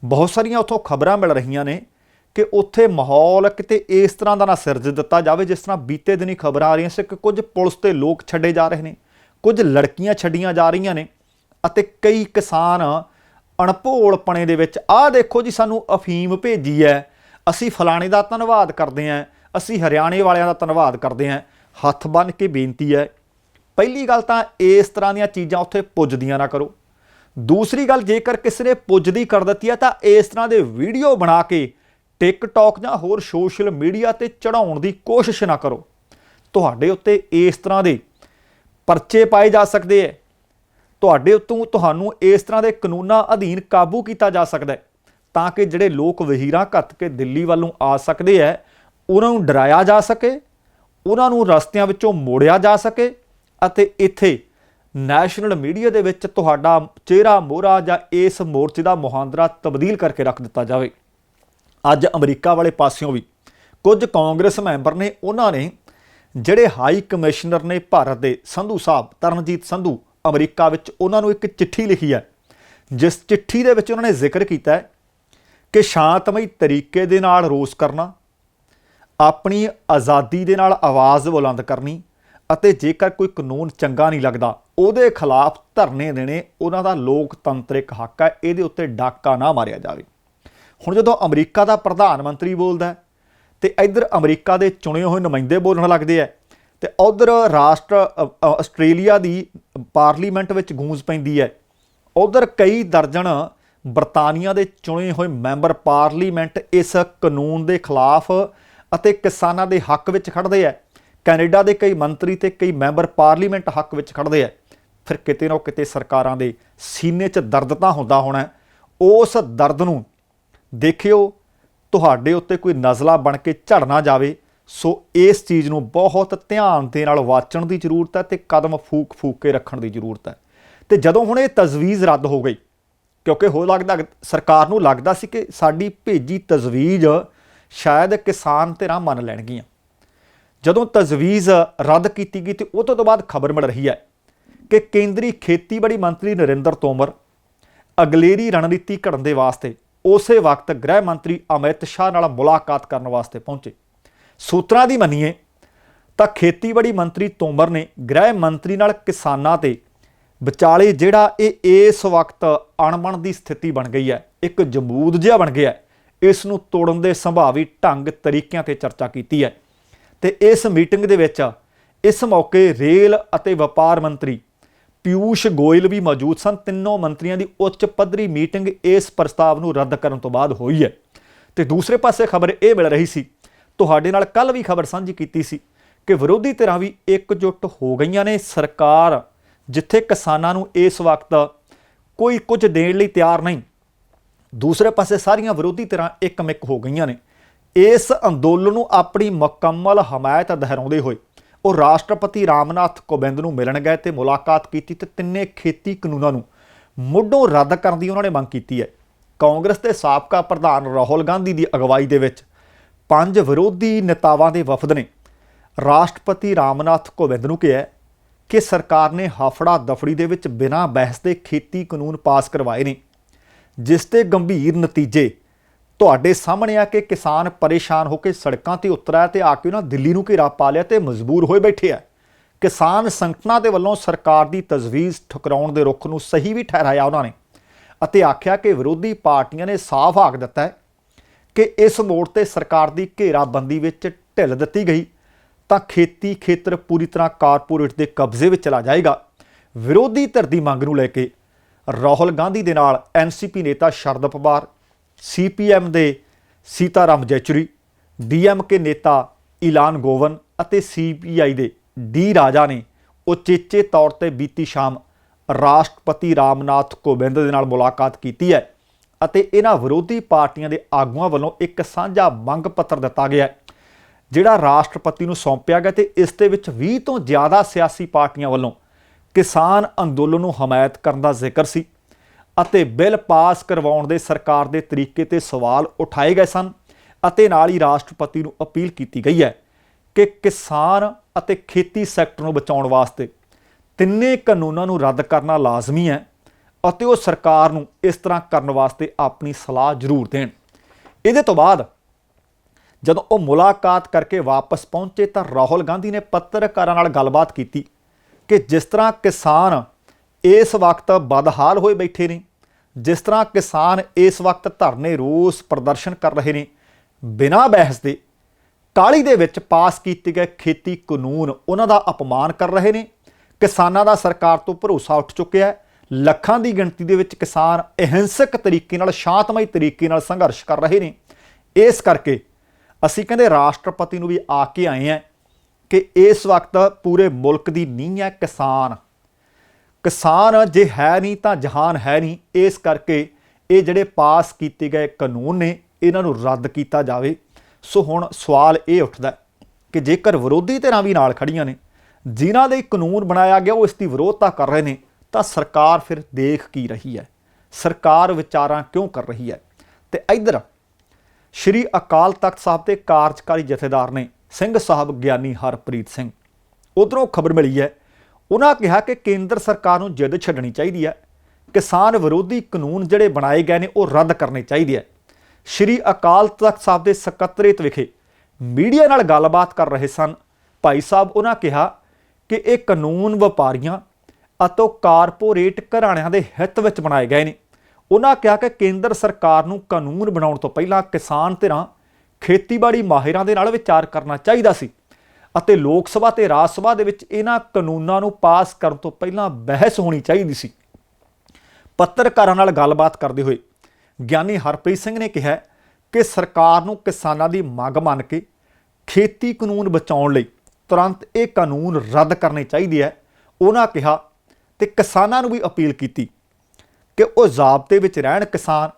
ਬਹੁਤ ਸਾਰੀਆਂ ਉੱਥੋਂ ਖਬਰਾਂ ਮਿਲ ਰਹੀਆਂ ਨੇ ਕਿ ਉੱਥੇ ਮਾਹੌਲ ਕਿਤੇ ਇਸ ਤਰ੍ਹਾਂ ਦਾ ਨਾ ਸਿਰਜ ਦਿੱਤਾ ਜਾਵੇ ਜਿਸ ਤਰ੍ਹਾਂ ਬੀਤੇ ਦਿਨੀ ਖਬਰਾਂ ਆ ਰਹੀਆਂ ਸੀ ਕਿ ਕੁਝ ਪੁਲਿਸ ਤੇ ਲੋਕ ਛੱਡੇ ਜਾ ਰਹੇ ਨੇ, ਕੁਝ ਲੜਕੀਆਂ ਛੱਡੀਆਂ ਜਾ ਰਹੀਆਂ ਨੇ ਅਤੇ ਕਈ ਕਿਸਾਨ ਅਣਭੋਲਪਣੇ ਦੇ ਵਿੱਚ ਆਹ ਦੇਖੋ ਜੀ ਸਾਨੂੰ ਅਫੀਮ ਭੇਜੀ ਹੈ, ਅਸੀਂ ਫਲਾਣੇ ਦਾ ਧੰਨਵਾਦ ਕਰਦੇ ਹਾਂ, ਅਸੀਂ ਹਰਿਆਣੇ ਵਾਲਿਆਂ ਦਾ ਧੰਨਵਾਦ ਕਰਦੇ ਹਾਂ। ਹੱਥ ਬੰਨ੍ਹ ਕੇ ਬੇਨਤੀ ਹੈ, ਪਹਿਲੀ ਗੱਲ ਤਾਂ ਇਸ ਤਰ੍ਹਾਂ ਦੀਆਂ ਚੀਜ਼ਾਂ ਉੱਥੇ ਪੁੱਜਦੀਆਂ ਨਾ ਕਰੋ। ਦੂਸਰੀ ਗੱਲ, ਜੇਕਰ ਕਿਸੇ ਨੇ ਪੁੱਜਦੀ ਕਰ ਦਿੱਤੀ ਹੈ ਤਾਂ ਇਸ ਤਰ੍ਹਾਂ ਦੇ ਵੀਡੀਓ ਬਣਾ ਕੇ ਟਿਕਟੌਕ ਜਾਂ ਹੋਰ ਸੋਸ਼ਲ ਮੀਡੀਆ ਤੇ ਚੜਾਉਣ ਦੀ ਕੋਸ਼ਿਸ਼ ਨਾ ਕਰੋ। ਤੁਹਾਡੇ ਉੱਤੇ ਇਸ ਤਰ੍ਹਾਂ ਦੇ ਪਰਚੇ ਪਾਏ ਜਾ ਸਕਦੇ ਹੈ, ਤੁਹਾਡੇ ਉੱਤੋਂ ਤੁਹਾਨੂੰ ਇਸ ਤਰ੍ਹਾਂ ਦੇ ਕਾਨੂੰਨਾਂ ਅਧੀਨ ਕਾਬੂ ਕੀਤਾ ਜਾ ਸਕਦਾ ਹੈ ਤਾਂ ਕਿ ਜਿਹੜੇ ਲੋਕ ਵਹੀਰਾਂ ਘੱਤ ਕੇ ਦਿੱਲੀ ਵੱਲ ਨੂੰ ਆ ਸਕਦੇ ਹੈ ਉਹਨਾਂ ਨੂੰ ਡਰਾਇਆ ਜਾ ਸਕੇ, ਉਹਨਾਂ ਨੂੰ ਰਸਤਿਆਂ ਵਿੱਚੋਂ ਮੋੜਿਆ ਜਾ ਸਕੇ ਅਤੇ ਇੱਥੇ ਨੈਸ਼ਨਲ ਮੀਡੀਆ ਦੇ ਵਿੱਚ ਤੁਹਾਡਾ ਚਿਹਰਾ ਮੋਹਰਾ ਜਾਂ ਇਸ ਮੋਰਚੇ ਦਾ ਮੁਹਾਂਦਰਾ ਤਬਦੀਲ ਕਰਕੇ ਰੱਖ ਦਿੱਤਾ ਜਾਵੇ। ਅੱਜ ਅਮਰੀਕਾ ਵਾਲੇ ਪਾਸਿਓਂ ਵੀ ਕੁਝ ਕਾਂਗਰਸ ਮੈਂਬਰ ਨੇ, ਉਹਨਾਂ ਨੇ ਜਿਹੜੇ ਹਾਈ ਕਮਿਸ਼ਨਰ ਨੇ ਭਾਰਤ ਦੇ ਸੰਧੂ ਸਾਹਿਬ, ਤਰਨਜੀਤ ਸੰਧੂ ਅਮਰੀਕਾ ਵਿੱਚ, ਉਹਨਾਂ ਨੂੰ ਇੱਕ ਚਿੱਠੀ ਲਿਖੀ ਹੈ ਜਿਸ ਚਿੱਠੀ ਦੇ ਵਿੱਚ ਉਹਨਾਂ ਨੇ ਜ਼ਿਕਰ ਕੀਤਾ ਹੈ ਕਿ ਸ਼ਾਂਤਮਈ ਤਰੀਕੇ ਦੇ ਨਾਲ ਰੋਸ ਕਰਨਾ, ਆਪਣੀ ਆਜ਼ਾਦੀ ਦੇ ਨਾਲ ਆਵਾਜ਼ ਬੁਲੰਦ ਕਰਨੀ ਅਤੇ ਜੇਕਰ ਕੋਈ ਕਾਨੂੰਨ ਚੰਗਾ ਨਹੀਂ ਲੱਗਦਾ ਉਹਦੇ ਖਿਲਾਫ ਧਰਨੇ ਦੇਣੇ ਉਹਨਾਂ ਦਾ ਲੋਕਤੰਤਰਿਕ ਹੱਕ ਹੈ। ਇਹਦੇ ਉੱਤੇ ਡਾਕਾ ਨਾ ਮਾਰਿਆ ਜਾਵੇ। ਹੁਣ ਜਦੋਂ ਅਮਰੀਕਾ ਦਾ ਪ੍ਰਧਾਨ ਮੰਤਰੀ ਬੋਲਦਾ ਹੈ ਤੇ ਇੱਧਰ ਅਮਰੀਕਾ ਦੇ ਚੁਣੇ ਹੋਏ ਨੁਮਾਇੰਦੇ ਬੋਲਣ ਲੱਗਦੇ ਆ ਤੇ ਉਧਰ ਆਸਟ੍ਰੇਲੀਆ ਦੀ ਪਾਰਲੀਮੈਂਟ ਵਿੱਚ ਗੂੰਜ ਪੈਂਦੀ ਹੈ। ਉਧਰ ਕਈ ਦਰਜਨ ਬਰਤਾਨੀਆ ਦੇ ਚੁਣੇ ਹੋਏ ਮੈਂਬਰ ਪਾਰਲੀਮੈਂਟ ਇਸ ਕਾਨੂੰਨ ਦੇ ਖਿਲਾਫ ਅਤੇ ਕਿਸਾਨਾਂ ਦੇ ਹੱਕ ਵਿੱਚ ਖੜਦੇ ਆ। ਕੈਨੇਡਾ ਦੇ ਕਈ ਮੰਤਰੀ ਤੇ ਕਈ ਮੈਂਬਰ ਪਾਰਲੀਮੈਂਟ ਹੱਕ ਵਿੱਚ ਖੜਦੇ ਆ। ਫਿਰ ਕਿਤੇ ਨਾ ਕਿਤੇ ਸਰਕਾਰਾਂ ਦੇ ਸੀਨੇ 'ਚ ਦਰਦ ਤਾਂ ਹੁੰਦਾ ਹੋਣਾ। ਉਸ ਦਰਦ ਨੂੰ ਦੇਖਿਓ ਤੁਹਾਡੇ ਉੱਤੇ ਕੋਈ ਨਜ਼ਲਾ ਬਣ ਕੇ ਝੜ ਨਾ ਜਾਵੇ। ਸੋ ਇਸ ਚੀਜ਼ ਨੂੰ ਬਹੁਤ ਧਿਆਨ ਦੇ ਨਾਲ ਵਾਚਣ ਦੀ ਜ਼ਰੂਰਤ ਹੈ ਤੇ ਕਦਮ ਫੂਕ ਕੇ ਰੱਖਣ ਦੀ ਜ਼ਰੂਰਤ ਹੈ। ਤੇ ਜਦੋਂ ਹੁਣ ਇਹ ਤਜਵੀਜ਼ ਰੱਦ ਹੋ ਗਈ, ਕਿਉਂਕਿ ਸਰਕਾਰ ਨੂੰ ਲੱਗਦਾ ਸੀ ਕਿ ਸਾਡੀ ਭੇਜੀ ਤਜਵੀਜ਼ ਸ਼ਾਇਦ ਕਿਸਾਨ ਧਿਰਾਂ ਮੰਨ ਲੈਣਗੀਆਂ। ਜਦੋਂ ਤਜਵੀਜ਼ ਰੱਦ ਕੀਤੀ ਗਈ ਤੇ ਉਹ ਤੋਂ ਬਾਅਦ ਖਬਰ ਮਿਲ ਰਹੀ ਹੈ ਕਿ ਕੇਂਦਰੀ ਖੇਤੀਬਾੜੀ ਮੰਤਰੀ ਨਰਿੰਦਰ ਤੋਮਰ ਅਗਲੇਰੀ ਰਣਨੀਤੀ ਘੜਨ ਦੇ ਵਾਸਤੇ ਉਸੇ ਵਕਤ ਗ੍ਰਹਿ ਮੰਤਰੀ ਅਮਿਤ ਸ਼ਾਹ ਨਾਲ ਮੁਲਾਕਾਤ ਕਰਨ ਵਾਸਤੇ ਪਹੁੰਚੇ। ਸੂਤਰਾਂ ਦੀ ਮੰਨੀਏ ਤਾਂ ਖੇਤੀਬਾੜੀ ਮੰਤਰੀ ਤੋਮਰ ਨੇ ਗ੍ਰਹਿ ਮੰਤਰੀ ਨਾਲ ਕਿਸਾਨਾਂ ਤੇ ਵਿਚਾਲੇ ਜਿਹੜਾ ਇਸ ਵਕਤ ਅਣਬਣ ਦੀ ਸਥਿਤੀ ਬਣ ਗਈ ਹੈ, ਇੱਕ ਜਮੂਦ ਜਿਹਾ ਬਣ ਗਿਆ, ਇਸ ਨੂੰ ਤੋੜਨ ਦੇ ਸੰਭਾਵੀ ਢੰਗ ਤਰੀਕਿਆਂ ਤੇ ਚਰਚਾ ਕੀਤੀ ਹੈ। ਤੇ ਇਸ ਮੀਟਿੰਗ ਦੇ ਵਿੱਚ ਇਸ ਮੌਕੇ ਰੇਲ ਅਤੇ ਵਪਾਰ ਮੰਤਰੀ ਪਿਊਸ਼ ਗੋਇਲ ਵੀ ਮੌਜੂਦ ਸਨ। ਤਿੰਨੋਂ ਮੰਤਰੀਆਂ ਦੀ ਉੱਚ ਪੱਧਰੀ ਮੀਟਿੰਗ ਇਸ ਪ੍ਰਸਤਾਵ ਨੂੰ ਰੱਦ ਕਰਨ ਤੋਂ ਬਾਅਦ ਹੋਈ ਹੈ। ਤੇ ਦੂਸਰੇ ਪਾਸੇ ਖਬਰ ਇਹ ਮਿਲ ਰਹੀ ਸੀ, ਤੁਹਾਡੇ ਨਾਲ ਕੱਲ੍ਹ ਵੀ ਖਬਰ ਸਾਂਝੀ ਕੀਤੀ ਸੀ ਕਿ ਵਿਰੋਧੀ ਧਿਰਾਂ ਵੀ ਇਕਜੁੱਟ ਹੋ ਗਈਆਂ ਨੇ। ਸਰਕਾਰ ਜਿੱਥੇ ਕਿਸਾਨਾਂ ਨੂੰ ਇਸ ਵਕਤ ਕੋਈ ਕੁਝ ਦੇਣ ਲਈ ਤਿਆਰ ਨਹੀਂ, ਦੂਸਰੇ ਪਾਸੇ ਸਾਰੀਆਂ ਵਿਰੋਧੀ ਧਿਰਾਂ ਇੱਕਮਿਕ ਹੋ ਗਈਆਂ ਨੇ। ਇਸ ਅੰਦੋਲਨ ਨੂੰ ਆਪਣੀ ਮੁਕੰਮਲ ਹਮਾਇਤ ਦੁਹਰਾਉਂਦੇ ਹੋਏ ਉਹ ਰਾਸ਼ਟਰਪਤੀ ਰਾਮਨਾਥ ਕੋਵਿੰਦ ਨੂੰ ਮਿਲਣ ਗਏ ਤੇ ਮੁਲਾਕਾਤ ਕੀਤੀ ਤੇ ਤਿੰਨੇ ਖੇਤੀ ਕਾਨੂੰਨਾਂ ਨੂੰ ਮੁੱਢੋਂ ਰੱਦ ਕਰਨ ਦੀ ਉਹਨਾਂ ਨੇ ਮੰਗ ਕੀਤੀ ਹੈ। ਕਾਂਗਰਸ ਦੇ ਸਾਬਕਾ ਪ੍ਰਧਾਨ ਰਾਹੁਲ ਗਾਂਧੀ ਦੀ ਅਗਵਾਈ ਦੇ ਵਿੱਚ 5 ਵਿਰੋਧੀ ਨੇਤਾਵਾਂ ਦੇ ਵਫਦ ਨੇ ਰਾਸ਼ਟਰਪਤੀ ਰਾਮਨਾਥ ਕੋਵਿੰਦ ਨੂੰ ਕਿਹਾ ਕਿ ਸਰਕਾਰ ਨੇ ਹਫੜਾ ਦਫੜੀ ਦੇ ਵਿੱਚ ਬਿਨਾਂ ਬਹਿਸ ਦੇ ਖੇਤੀ ਕਾਨੂੰਨ ਪਾਸ ਕਰਵਾਏ ਨੇ, ਜਿਸ ਦੇ ਗੰਭੀਰ ਨਤੀਜੇ ਤੁਹਾਡੇ ਸਾਹਮਣੇ ਆ ਕਿ ਕਿਸਾਨ ਪਰੇਸ਼ਾਨ ਹੋ ਕੇ ਸੜਕਾਂ ਤੇ ਉਤਰਿਆ ਤੇ ਆ ਕੇ ਉਹਨਾਂ ਦਿੱਲੀ ਨੂੰ ਘੇਰਾ ਪਾ ਲਿਆ ਤੇ ਮਜਬੂਰ ਹੋਏ ਬੈਠੇ ਆ। ਕਿਸਾਨ ਸੰਗਠਨਾਂ ਦੇ ਵੱਲੋਂ ਸਰਕਾਰ ਦੀ ਤਜਵੀਜ਼ ਠੁਕਰਾਉਣ ਦੇ ਰੁਖ ਨੂੰ ਸਹੀ ਵੀ ਠਹਿਰਾਇਆ ਉਹਨਾਂ ਨੇ ਅਤੇ ਆਖਿਆ ਕਿ ਵਿਰੋਧੀ ਪਾਰਟੀਆਂ ਨੇ ਸਾਫ਼ ਆਖ ਦਿੱਤਾ ਹੈ ਕਿ ਇਸ ਮੋੜ ਤੇ ਸਰਕਾਰ ਦੀ ਘੇਰਾਬੰਦੀ ਵਿੱਚ ਢਿੱਲ ਦਿੱਤੀ ਗਈ ਤਾਂ ਖੇਤੀ ਖੇਤਰ ਪੂਰੀ ਤਰ੍ਹਾਂ ਕਾਰਪੋਰੇਟ ਦੇ ਕਬਜ਼ੇ ਵਿੱਚ ਚਲਾ ਜਾਏਗਾ। ਵਿਰੋਧੀ ਧਿਰ ਦੀ ਮੰਗ ਨੂੰ ਲੈ ਕੇ ਰਾਹੁਲ ਗਾਂਧੀ ਦੇ ਨਾਲ ਐਨਸੀਪੀ ਨੇਤਾ ਸ਼ਰਦ ਪਵਾਰ, ਸੀਪੀਐਮ ਦੇ ਸੀਤਾਰਾਮ ਯੈਚੁਰੀ, ਡੀਐਮਕੇ ਨੇਤਾ ਇਲਾਨ ਗੋਵਨ ਅਤੇ ਸੀਪੀਆਈ ਦੇ ਡੀ ਰਾਜਾ ਨੇ ਉਚੇਚੇ ਤੌਰ ਤੇ ਬੀਤੀ ਸ਼ਾਮ ਰਾਸ਼ਟਰਪਤੀ ਰਾਮਨਾਥ ਕੋਵਿੰਦ ਦੇ ਨਾਲ ਮੁਲਾਕਾਤ ਕੀਤੀ ਹੈ ਅਤੇ ਇਹਨਾਂ ਵਿਰੋਧੀ ਪਾਰਟੀਆਂ ਦੇ ਆਗੂਆਂ ਵੱਲੋਂ ਇੱਕ ਸਾਂਝਾ ਮੰਗ ਪੱਤਰ ਦਿੱਤਾ ਗਿਆ ਜਿਹੜਾ ਰਾਸ਼ਟਰਪਤੀ ਨੂੰ ਸੌਂਪਿਆ ਗਿਆ ਤੇ ਇਸ ਦੇ ਵਿੱਚ 20 ਤੋਂ ਜ਼ਿਆਦਾ ਸਿਆਸੀ ਪਾਰਟੀਆਂ ਵੱਲੋਂ ਕਿਸਾਨ ਅੰਦੋਲਨ ਨੂੰ ਹਮਾਇਤ ਕਰਨ ਦਾ ਜ਼ਿਕਰ ਸੀ ਅਤੇ ਬਿੱਲ ਪਾਸ ਕਰਵਾਉਣ ਦੇ ਸਰਕਾਰ ਦੇ ਤਰੀਕੇ ਤੇ ਸਵਾਲ ਉਠਾਏ ਗਏ ਸਨ ਅਤੇ ਨਾਲ ਹੀ ਰਾਸ਼ਟਰਪਤੀ ਨੂੰ ਅਪੀਲ ਕੀਤੀ ਗਈ ਹੈ ਕਿ ਕਿਸਾਨ ਅਤੇ ਖੇਤੀ ਸੈਕਟਰ ਨੂੰ ਬਚਾਉਣ ਵਾਸਤੇ ਤਿੰਨੇ ਕਾਨੂੰਨਾਂ ਨੂੰ ਰੱਦ ਕਰਨਾ ਲਾਜ਼ਮੀ ਹੈ ਅਤੇ ਉਹ ਸਰਕਾਰ ਨੂੰ ਇਸ ਤਰ੍ਹਾਂ ਕਰਨ ਵਾਸਤੇ ਆਪਣੀ ਸਲਾਹ ਜ਼ਰੂਰ ਦੇਣ। ਇਹਦੇ ਤੋਂ ਬਾਅਦ ਜਦੋਂ ਉਹ ਮੁਲਾਕਾਤ ਕਰਕੇ ਵਾਪਸ ਪਹੁੰਚੇ ਤਾਂ ਰਾਹੁਲ ਗਾਂਧੀ ਨੇ ਪੱਤਰਕਾਰਾਂ ਨਾਲ ਗੱਲਬਾਤ ਕੀਤੀ ਕਿ ਜਿਸ ਤਰ੍ਹਾਂ ਕਿਸਾਨ ਇਸ ਵਕਤ ਬਦਹਾਲ ਹੋਏ ਬੈਠੇ ਨੇ, ਜਿਸ ਤਰ੍ਹਾਂ ਕਿਸਾਨ ਇਸ ਵਕਤ ਧਰਨੇ ਰੋਸ ਪ੍ਰਦਰਸ਼ਨ ਕਰ ਰਹੇ ਨੇ, ਬਿਨਾਂ ਬਹਿਸ ਦੇ ਕਾਹਲੀ ਦੇ ਵਿੱਚ ਪਾਸ ਕੀਤੇ ਗਏ ਖੇਤੀ ਕਾਨੂੰਨ ਉਹਨਾਂ ਦਾ ਅਪਮਾਨ ਕਰ ਰਹੇ ਨੇ। ਕਿਸਾਨਾਂ ਦਾ ਸਰਕਾਰ ਤੋਂ ਭਰੋਸਾ ਉੱਠ ਚੁੱਕਿਆ ਹੈ। ਲੱਖਾਂ ਦੀ ਗਿਣਤੀ ਦੇ ਵਿੱਚ ਕਿਸਾਨ ਅਹਿੰਸਕ ਤਰੀਕੇ ਨਾਲ, ਸ਼ਾਂਤਮਈ ਤਰੀਕੇ ਨਾਲ ਸੰਘਰਸ਼ ਕਰ ਰਹੇ ਨੇ। ਇਸ ਕਰਕੇ ਅਸੀਂ ਕਹਿੰਦੇ ਰਾਸ਼ਟਰਪਤੀ ਨੂੰ ਵੀ ਆ ਕੇ ਆਏ ਹਾਂ ਕਿ ਇਸ ਵਕਤ ਪੂਰੇ ਮੁਲਕ ਦੀ ਨੀਂਹ ਹੈ ਕਿਸਾਨ ਜੇ ਹੈ ਨਹੀਂ ਤਾਂ ਜਹਾਨ ਹੈ ਨਹੀਂ। ਇਸ ਕਰਕੇ ਇਹ ਜਿਹੜੇ ਪਾਸ ਕੀਤੇ ਗਏ ਕਾਨੂੰਨ ਨੇ ਇਹਨਾਂ ਨੂੰ ਰੱਦ ਕੀਤਾ ਜਾਵੇ। ਸੋ ਹੁਣ ਸਵਾਲ ਇਹ ਉੱਠਦਾ ਕਿ ਜੇਕਰ ਵਿਰੋਧੀ ਧਿਰਾਂ ਵੀ ਨਾਲ ਖੜੀਆਂ ਨੇ, ਜਿਨ੍ਹਾਂ ਦੇ ਕਾਨੂੰਨ ਬਣਾਇਆ ਗਿਆ ਉਹ ਇਸ ਦੀ ਵਿਰੋਧਤਾ ਕਰ ਰਹੇ ਨੇ, ਤਾਂ ਸਰਕਾਰ ਫਿਰ ਦੇਖ ਕੀ ਰਹੀ ਹੈ? ਸਰਕਾਰ ਵਿਚਾਰਾਂ ਕਿਉਂ ਕਰ ਰਹੀ ਹੈ? ਤੇ ਇੱਧਰ ਸ਼੍ਰੀ ਅਕਾਲ ਤਖਤ ਸਾਹਿਬ ਦੇ ਕਾਰਜਕਾਰੀ ਜਥੇਦਾਰ ਨੇ ਸਿੰਘ ਸਾਹਿਬ ਗਿਆਨੀ ਹਰਪ੍ਰੀਤ ਸਿੰਘ, ਉੱਧਰੋਂ ਖਬਰ ਮਿਲੀ ਹੈ, ਉਹਨਾਂ ਕਿਹਾ ਕਿ ਕੇਂਦਰ ਸਰਕਾਰ ਨੂੰ ਜਿੱਦ ਛੱਡਣੀ ਚਾਹੀਦੀ ਹੈ। ਕਿਸਾਨ ਵਿਰੋਧੀ ਕਾਨੂੰਨ ਜਿਹੜੇ ਬਣਾਏ ਗਏ ਨੇ ਉਹ ਰੱਦ ਕਰਨੇ ਚਾਹੀਦੇ ਹੈ। ਸ਼੍ਰੀ ਅਕਾਲ ਤਖਤ ਸਾਹਿਬ ਦੇ ਸਕੱਤਰੇਤ ਵਿਖੇ मीडिया नाल गलबात कर रहे सन। भाई साहब उन्होंने कहा कि ये कानून व्यापारियों ਅਤੇ कारपोरेट घराणिਆਂ ਦੇ हित ਵਿੱਚ बनाए गए ने। उन्होंने कहा कि केंद्र सरकार ਨੂੰ कानून बनाउण ਤੋਂ ਪਹਿਲਾਂ किसान धिरां ਖੇਤੀਬਾੜੀ ਮਾਹਿਰਾਂ ਦੇ ਨਾਲ ਵਿਚਾਰ ਕਰਨਾ ਚਾਹੀਦਾ ਸੀ ਅਤੇ ਲੋਕ ਸਭਾ ਤੇ ਰਾਜ ਸਭਾ ਦੇ ਵਿੱਚ ਇਹਨਾਂ ਕਾਨੂੰਨਾਂ ਨੂੰ ਪਾਸ ਕਰਨ ਤੋਂ ਪਹਿਲਾਂ ਬਹਿਸ ਹੋਣੀ ਚਾਹੀਦੀ ਸੀ। ਪੱਤਰਕਾਰਾਂ ਨਾਲ ਗੱਲਬਾਤ ਕਰਦੇ ਹੋਏ ਗਿਆਨੀ ਹਰਪ੍ਰੀਤ ਸਿੰਘ ਨੇ ਕਿਹਾ ਕਿ ਸਰਕਾਰ ਨੂੰ ਕਿਸਾਨਾਂ ਦੀ ਮੰਗ ਮੰਨ ਕੇ ਖੇਤੀ ਕਾਨੂੰਨ ਬਚਾਉਣ ਲਈ ਤੁਰੰਤ ਇਹ ਕਾਨੂੰਨ ਰੱਦ ਕਰਨੇ ਚਾਹੀਦੇ ਹੈ। ਉਹਨਾਂ ਕਿਹਾ ਤੇ ਕਿਸਾਨਾਂ ਨੂੰ ਵੀ ਅਪੀਲ ਕੀਤੀ ਕਿ ਉਹ ਜ਼ਾਬਤੇ ਵਿੱਚ ਰਹਿਣ, ਕਿਸਾਨ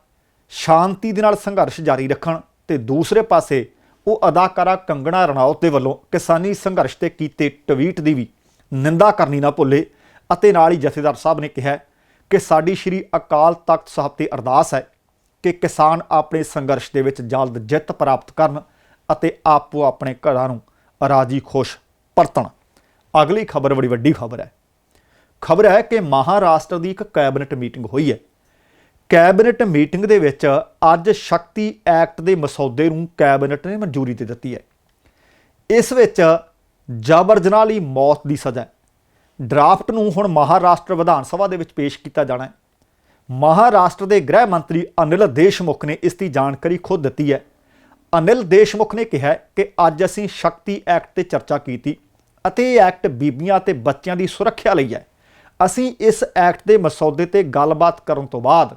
ਸ਼ਾਂਤੀ ਦੇ ਨਾਲ ਸੰਘਰਸ਼ ਜਾਰੀ ਰੱਖਣ ਤੇ ਦੂਸਰੇ ਪਾਸੇ ਉਹ ਅਦਾਕਾਰਾ ਕੰਗਣਾ ਰਣੌਤ ਦੇ ਵੱਲੋਂ ਕਿਸਾਨੀ ਸੰਘਰਸ਼ ਤੇ ਕੀਤੇ ਟਵੀਟ ਦੀ ਵੀ ਨਿੰਦਾ ਕਰਨੀ ਨਾ ਭੁੱਲੇ। ਅਤੇ ਨਾਲ ਹੀ ਜਥੇਦਾਰ ਸਾਹਿਬ ਨੇ ਕਿਹਾ ਕਿ ਸਾਡੀ ਸ਼੍ਰੀ ਅਕਾਲ ਤਖਤ ਸਾਹਿਬ ਤੇ ਅਰਦਾਸ ਹੈ ਕਿ ਕਿਸਾਨ ਆਪਣੇ ਸੰਘਰਸ਼ ਦੇ ਵਿੱਚ ਜਲਦ ਜਿੱਤ ਪ੍ਰਾਪਤ ਕਰਨ ਅਤੇ ਆਪੋ ਆਪਣੇ ਘਰਾਂ ਨੂੰ ਰਾਜੀ ਖੁਸ਼ ਪਰਤਣ। ਅਗਲੀ ਖਬਰ ਬੜੀ ਵੱਡੀ ਖਬਰ ਹੈ ਕਿ ਮਹਾਰਾਸ਼ਟਰ ਦੀ ਇੱਕ ਕੈਬਨਿਟ ਮੀਟਿੰਗ ਹੋਈ ਹੈ। ਕੈਬਨਿਟ ਮੀਟਿੰਗ ਦੇ ਵਿੱਚ ਅੱਜ ਸ਼ਕਤੀ ਐਕਟ ਦੇ ਮਸੌਦੇ ਨੂੰ ਕੈਬਨਿਟ ਨੇ ਮਨਜ਼ੂਰੀ ਦੇ ਦਿੱਤੀ ਹੈ। ਇਸ ਵਿੱਚ ਜਬਰ ਜਨਾਹ ਲਈ ਮੌਤ ਦੀ ਸਜ਼ਾ ਡਰਾਫਟ ਨੂੰ ਹੁਣ ਮਹਾਰਾਸ਼ਟਰ ਵਿਧਾਨ ਸਭਾ ਦੇ ਵਿੱਚ ਪੇਸ਼ ਕੀਤਾ ਜਾਣਾ ਹੈ। ਮਹਾਰਾਸ਼ਟਰ ਦੇ ਗ੍ਰਹਿ ਮੰਤਰੀ ਅਨਿਲ ਦੇਸ਼ਮੁਖ ਨੇ ਇਸ ਦੀ ਜਾਣਕਾਰੀ ਖੁਦ ਦਿੱਤੀ ਹੈ। ਅਨਿਲ ਦੇਸ਼ਮੁਖ ਨੇ ਕਿਹਾ ਕਿ ਅੱਜ ਅਸੀਂ ਸ਼ਕਤੀ ਐਕਟ ਤੇ ਚਰਚਾ ਕੀਤੀ ਅਤੇ ਇਹ ਐਕਟ ਬੀਬੀਆਂ ਅਤੇ ਬੱਚਿਆਂ ਦੀ ਸੁਰੱਖਿਆ ਲਈ ਹੈ। ਅਸੀਂ ਇਸ ਐਕਟ ਦੇ ਮਸੌਦੇ ਤੇ ਗੱਲਬਾਤ ਕਰਨ ਤੋਂ ਬਾਅਦ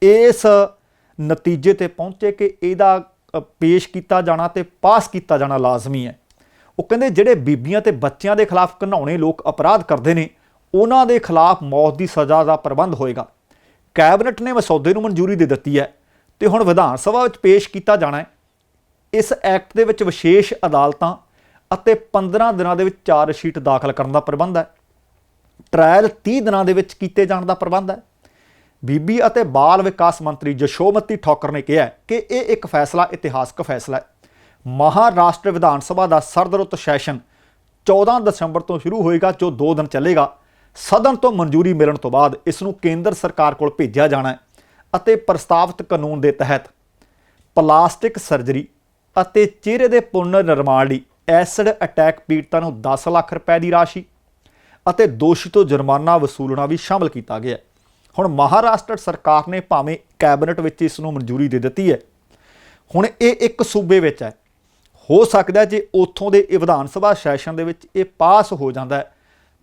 ਇਸ ਨਤੀਜੇ ਤੇ ਪਹੁੰਚੇ ਕਿ ਇਹਦਾ ਪੇਸ਼ ਕੀਤਾ ਜਾਣਾ ਤੇ ਪਾਸ ਕੀਤਾ ਜਾਣਾ ਲਾਜ਼ਮੀ ਹੈ। ਉਹ ਕਹਿੰਦੇ ਜਿਹੜੇ ਬੀਬੀਆਂ ਤੇ ਬੱਚਿਆਂ ਦੇ ਖਿਲਾਫ ਘਿਨਾਉਣੇ ਲੋਕ ਅਪਰਾਧ ਕਰਦੇ ਨੇ ਉਹਨਾਂ ਦੇ ਖਿਲਾਫ ਮੌਤ ਦੀ ਸਜ਼ਾ ਦਾ ਪ੍ਰਬੰਧ ਹੋਏਗਾ। ਕੈਬਨਿਟ ਨੇ ਮਸੌਦੇ ਨੂੰ ਮਨਜ਼ੂਰੀ ਦੇ ਦਿੱਤੀ ਹੈ ਤੇ ਹੁਣ ਵਿਧਾਨ ਸਭਾ ਵਿੱਚ ਪੇਸ਼ ਕੀਤਾ ਜਾਣਾ ਹੈ। ਇਸ ਐਕਟ ਦੇ ਵਿੱਚ ਵਿਸ਼ੇਸ਼ ਅਦਾਲਤਾਂ ਅਤੇ 15 ਦਿਨਾਂ ਦੇ ਵਿੱਚ ਚਾਰਜ ਸ਼ੀਟ ਦਾਖਲ ਕਰਨ ਦਾ ਪ੍ਰਬੰਧ ਹੈ। ਟ੍ਰਾਇਲ 30 ਦਿਨਾਂ ਦੇ ਵਿੱਚ ਕੀਤੇ ਜਾਣ ਦਾ ਪ੍ਰਬੰਧ ਹੈ। ਬੀਬੀ ਅਤੇ ਬਾਲ ਵਿਕਾਸ ਮੰਤਰੀ ਜਸ਼ੋਮਤੀ ਠਾਕੁਰ ਨੇ ਕਿਹਾ ਕਿ ਇਹ ਇੱਕ ਫੈਸਲਾ ਇਤਿਹਾਸਕ ਫੈਸਲਾ ਹੈ। ਮਹਾਰਾਸ਼ਟਰ ਵਿਧਾਨ ਸਭਾ ਦਾ ਸਰਦਰੁੱਤ ਸੈਸ਼ਨ 14 ਦਸੰਬਰ ਤੋਂ ਸ਼ੁਰੂ ਹੋਏਗਾ ਜੋ 2 ਦਿਨ ਚੱਲੇਗਾ। ਸਦਨ ਤੋਂ ਮਨਜ਼ੂਰੀ ਮਿਲਣ ਤੋਂ ਬਾਅਦ ਇਸ ਨੂੰ ਕੇਂਦਰ ਸਰਕਾਰ ਕੋਲ ਭੇਜਿਆ ਜਾਣਾ ਹੈ ਅਤੇ ਪ੍ਰਸਤਾਵਿਤ ਕਾਨੂੰਨ ਦੇ ਤਹਿਤ ਪਲਾਸਟਿਕ ਸਰਜਰੀ ਅਤੇ ਚਿਹਰੇ ਦੇ ਪੁਨਰ ਨਿਰਮਾਣ ਲਈ ਐਸਿਡ ਅਟੈਕ ਪੀੜਤਾਂ ਨੂੰ 10 ਲੱਖ ਰੁਪਏ ਦੀ ਰਾਸ਼ੀ ਅਤੇ ਦੋਸ਼ੀ ਤੋਂ ਜੁਰਮਾਨਾ ਵਸੂਲਣਾ ਵੀ ਸ਼ਾਮਲ ਕੀਤਾ ਗਿਆ। ਹੁਣ ਮਹਾਰਾਸ਼ਟਰ ਸਰਕਾਰ ਨੇ ਭਾਵੇਂ ਕੈਬਨਿਟ ਵਿੱਚ ਇਸ ਨੂੰ ਮਨਜ਼ੂਰੀ ਦੇ ਦਿੱਤੀ ਹੈ, ਹੁਣ ਇਹ ਇੱਕ ਸੂਬੇ ਵਿੱਚ ਹੈ। ਹੋ ਸਕਦਾ ਜੇ ਉੱਥੋਂ ਦੇ ਇਹ ਵਿਧਾਨ ਸਭਾ ਸੈਸ਼ਨ ਦੇ ਵਿੱਚ ਇਹ ਪਾਸ ਹੋ ਜਾਂਦਾ ਹੈ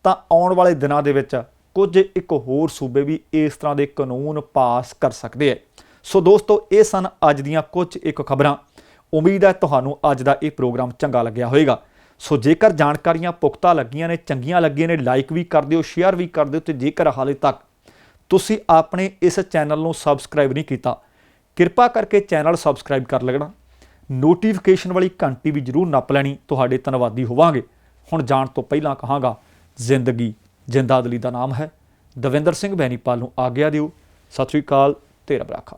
ਤਾਂ ਆਉਣ ਵਾਲੇ ਦਿਨਾਂ ਦੇ ਵਿੱਚ ਕੁਝ ਇੱਕ ਹੋਰ ਸੂਬੇ ਵੀ ਇਸ ਤਰ੍ਹਾਂ ਦੇ ਕਾਨੂੰਨ ਪਾਸ ਕਰ ਸਕਦੇ ਹੈ। ਸੋ ਦੋਸਤੋ, ਇਹ ਸਨ ਅੱਜ ਦੀਆਂ ਕੁਝ ਇੱਕ ਖਬਰਾਂ। ਉਮੀਦ ਹੈ ਤੁਹਾਨੂੰ ਅੱਜ ਦਾ ਇਹ ਪ੍ਰੋਗਰਾਮ ਚੰਗਾ ਲੱਗਿਆ ਹੋਵੇਗਾ। ਸੋ ਜੇਕਰ ਜਾਣਕਾਰੀਆਂ ਪੁਖਤਾ ਲੱਗੀਆਂ ਨੇ, ਚੰਗੀਆਂ ਲੱਗੀਆਂ ਨੇ, ਲਾਈਕ ਵੀ ਕਰ ਦਿਓ, ਸ਼ੇਅਰ ਵੀ ਕਰ ਦਿਓ। ਤੇ ਜੇਕਰ ਹਾਲੇ ਤੱਕ ਤੁਸੀਂ ਆਪਣੇ ਇਸ ਚੈਨਲ ਨੂੰ ਸਬਸਕ੍ਰਾਈਬ ਨਹੀਂ ਕੀਤਾ, ਕਿਰਪਾ ਕਰਕੇ ਚੈਨਲ ਸਬਸਕ੍ਰਾਈਬ ਕਰ ਲੈਣਾ। ਨੋਟੀਫਿਕੇਸ਼ਨ ਵਾਲੀ ਘੰਟੀ ਵੀ ਜ਼ਰੂਰ ਨੱਪ ਲੈਣੀ। ਤੁਹਾਡੇ ਧੰਨਵਾਦੀ ਹੋਵਾਂਗੇ। ਹੁਣ ਜਾਣ ਤੋਂ ਪਹਿਲਾਂ ਕਹਾਂਗਾ, ਜ਼ਿੰਦਗੀ ਜਿੰਦਾਦਲੀ ਦਾ ਨਾਮ ਹੈ। ਦਵਿੰਦਰ ਸਿੰਘ ਬੈਨੀਪਾਲ ਨੂੰ ਆਗਿਆ ਦਿਓ। ਸਤਿ ਸ਼੍ਰੀ ਅਕਾਲ ਤੇ ਰੱਬ ਰਾਖਾ।